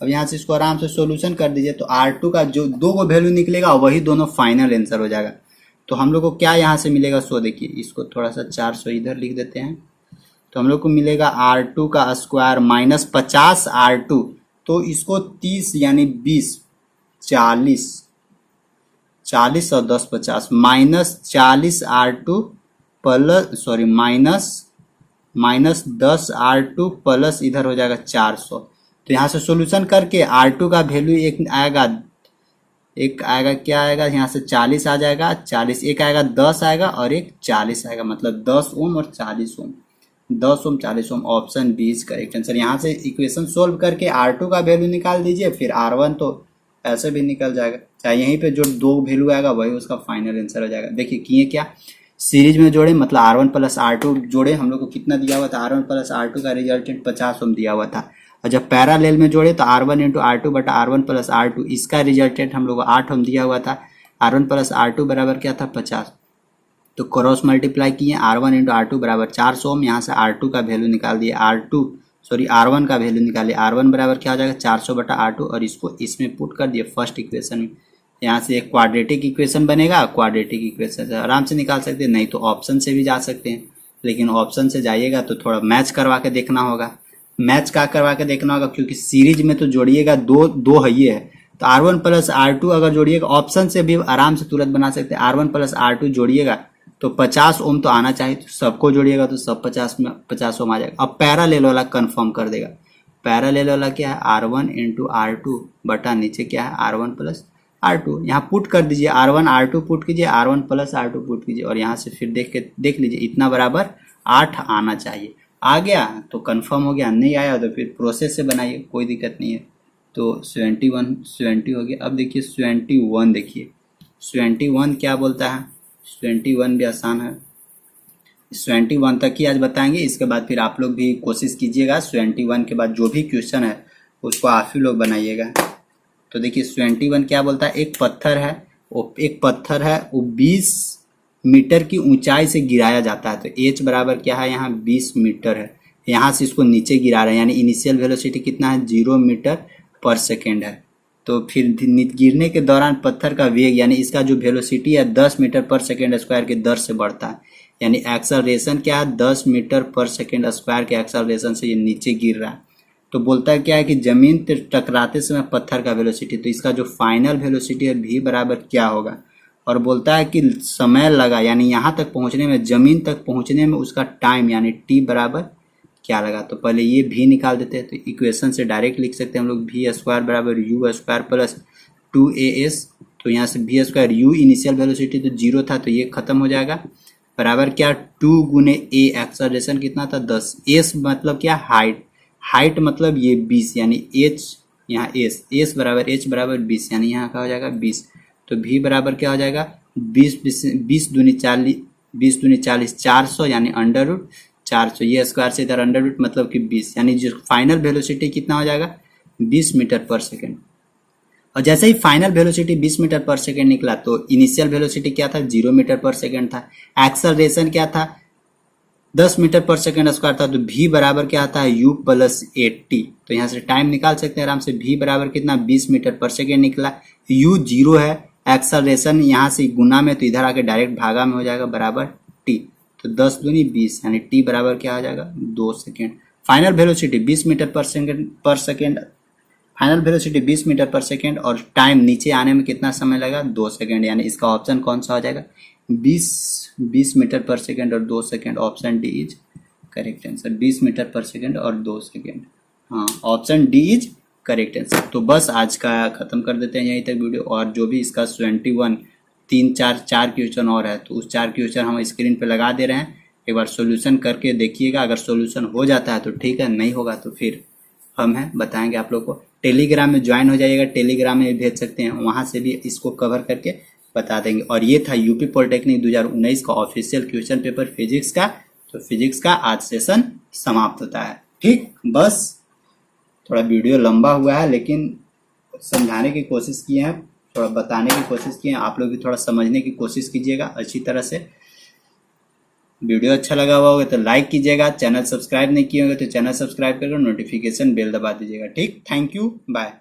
अब यहाँ से इसको आराम से सॉल्यूशन कर दीजिए, तो R2 का जो दो को वैल्यू निकलेगा वही दोनों फाइनल आंसर हो जाएगा। तो हम लोग को क्या यहाँ से मिलेगा, सो देखिए इसको थोड़ा सा 400 इधर लिख देते हैं, तो हम लोग को मिलेगा R2 का स्क्वायर -50 R2, तो इसको 30 यानी 20 40 और 10 50 -40 R2 plus sorry minus 10 R2 plus इधर हो जाएगा 400। तो यहाँ से सॉल्यूशन करके R2 का वैल्यू एक आएगा क्या आएगा, यहाँ से 40 आ जाएगा, 40 एक आएगा 10 आएगा और एक 40 आएगा, मतलब 10 ओम और 40 ohm, 10 ohm 40 ohm. Option B is correct answer. यहाँ से इक्वेशन सोल्व करके R2 का वैल्यू निकाल दीजिए, फिर R1 तो ऐसे भी निकल जाएगा, चाहे यहीं पे जो दो वैल्यू आएगा वही उसका फाइनल आंसर हो जाएगा। देखिए किए क्या, सीरीज में जोड़े मतलब R1 प्लस R2 जोड़े, हम लोग को कितना दिया हुआ था, R1 प्लस R2 का रिजल्टेंट 50 ओम दिया हुआ था। और जब पैरालेल में जोड़े तो R1 इंटू R2 बटा R1 प्लस R2, इसका रिजल्टेंट हम लोग को 8 ओम दिया हुआ था। R1 प्लस R2 बराबर क्या था 50, तो क्रॉस मल्टीप्लाई किए, R1 इंटू R2 बराबर 400 ओम, यहाँ से R2 का वैल्यू निकाल दिए, R1 का वैल्यू निकालिए, R1 बराबर क्या हो जाएगा 400 बटा R2, और इसको इसमें पुट कर दिए फर्स्ट इक्वेशन में। यहाँ से एक क्वाड्रेटिक इक्वेशन बनेगा, क्वाड्रेटिक इक्वेशन से आराम से निकाल सकते हैं, नहीं तो ऑप्शन से भी जा सकते हैं, लेकिन ऑप्शन से जाइएगा तो थोड़ा मैच करवा के देखना होगा। मैच का करवा के देखना होगा, क्योंकि सीरीज में तो जोड़िएगा दो है ये है, तो R1 प्लस R2 अगर जोड़िएगा, ऑप्शन से भी आराम से तुरंत बना सकते हैं। R1 प्लस R2 जोड़िएगा तो 50 ओम तो आना चाहिए, तो सबको जोड़िएगा तो सब 50 ओम आ जाएगा। अब पैरालेल वाला कंफर्म कर देगा, पैरालेल वाला क्या है R1 इंटू R2 बटा नीचे क्या है R1 प्लस R2, यहाँ पुट कर दीजिए, R1 R2 पुट कीजिए, R1 प्लस R2 पुट कीजिए, और यहाँ से फिर देख लीजिए इतना बराबर 8 आना चाहिए। आ गया तो कंफर्म हो गया, नहीं आया तो फिर प्रोसेस से बनाइए, कोई दिक्कत नहीं है। तो 70 हो गया। अब देखिए 71, देखिए 71 क्या बोलता है, 71 भी आसान है, 71 तक ही आज बताएंगे, इसके बाद फिर आप लोग भी कोशिश कीजिएगा 71 के बाद जो भी क्वेश्चन है उसको आप ही लोग बनाइएगा। तो देखिए 71 क्या बोलता है, एक पत्थर है वो 20 मीटर की ऊंचाई से गिराया जाता है, तो एच बराबर क्या है यहाँ 20 मीटर है, यहाँ से इसको नीचे गिरा रहे हैं, यानी इनिशियल वेलोसिटी कितना है 0 मीटर पर सेकेंड है। तो फिर गिरने के दौरान पत्थर का वेग यानी इसका जो वेलोसिटी है 10 मीटर पर सेकेंड स्क्वायर की दर से बढ़ता है, यानी एक्सेलरेशन क्या है 10 मीटर पर सेकेंड स्क्वायर के एक्सेलरेशन से ये नीचे गिर रहा है। तो बोलता है क्या है कि जमीन से टकराते समय पत्थर का वेलोसिटी, तो इसका जो फाइनल वेलोसिटी है v बराबर क्या होगा, और बोलता है कि समय लगा यानी यहाँ तक पहुँचने में, जमीन तक पहुँचने में उसका टाइम यानी t बराबर क्या लगा। तो पहले ये v निकाल देते हैं, तो इक्वेशन से डायरेक्ट लिख सकते हैं हम लोग v स्क्वायर बराबर u स्क्वायर प्लस 2as, तो यहाँ से v square u initial velocity तो 0 था तो ये खत्म हो जाएगा, बराबर क्या 2 गुने a एक्सेलरेशन कितना था 10, s मतलब क्या हाइट मतलब ये 20 यानी h यहाँ s बराबर h बराबर 20 यानी यहाँ का हो जाएगा 20, तो v बराबर क्या हो जाएगा 20 दूनी 40 400 यानी अंडर रूट 400, ये स्क्वायर से इधर अंडर रूट मतलब कि 20, यानी जो फाइनल वेलोसिटी कितना हो जाएगा 20 मीटर पर सेकेंड। और जैसे ही फाइनल वेलोसिटी 20 मीटर पर सेकेंड निकला तो इनिशियल वेलोसिटी क्या था 0 मीटर पर सेकेंड था, एक्सेलरेशन क्या था 10 मीटर पर सेकेंड स्क्वायर था, तो v बराबर क्या आता है u प्लस 80। तो यहाँ से टाइम निकाल सकते हैं आराम से, v बराबर कितना 20 मीटर पर सेकेंड निकला, u 0 है, एक्सेलरेशन यहाँ से गुना में तो इधर आके डायरेक्ट भागा में हो जाएगा बराबर t, तो 10 दूनी 20 यानी t बराबर क्या आ जाएगा 2 सेकेंड। फाइनल वेलोसिटी 20 मीटर पर सेकेंड, फाइनल वेलोसिटी 20 मीटर पर सेकेंड, और टाइम नीचे आने में कितना समय लगा 2 सेकेंड, यानी इसका ऑप्शन कौन सा हो जाएगा 20 मीटर पर सेकेंड और 2 second, option D is correct answer, 20 metre पर सेकेंड और 2 सेकेंड, हाँ option D is correct answer. तो बस आज का खत्म कर देते हैं यहीं तक वीडियो, और जो भी इसका 21 चार क्वेश्चन और है तो उस 4 क्वेश्चन हम स्क्रीन पे लगा दे रहे हैं, एक बार सॉल्यूशन करके देखिएगा, अगर सॉल्यूशन हो जाता है तो ठीक है, नहीं होगा तो फिर हम हैं, बताएंगे आप लोग को। टेलीग्राम में ज्वाइन हो जाइएगा, टेलीग्राम में भी भेज सकते हैं, वहां से भी इसको कवर करके बता देंगे। और ये था यूपी पॉलिटेक्निक 2019 का ऑफिशियल क्वेश्चन पेपर फिजिक्स का। तो फिजिक्स का आज सेशन समाप्त होता है। ठीक, बस थोड़ा वीडियो लंबा हुआ है, लेकिन समझाने की कोशिश किए हैं, थोड़ा बताने की कोशिश किए हैं। आप लोग भी थोड़ा समझने की कोशिश कीजिएगा अच्छी तरह से। वीडियो अच्छा लगा हुआ होगा तो लाइक कीजिएगा, चैनल सब्सक्राइब नहीं किए होंगे तो चैनल सब्सक्राइब करके नोटिफिकेशन बेल दबा दीजिएगा। ठीक, थैंक यू, बाय।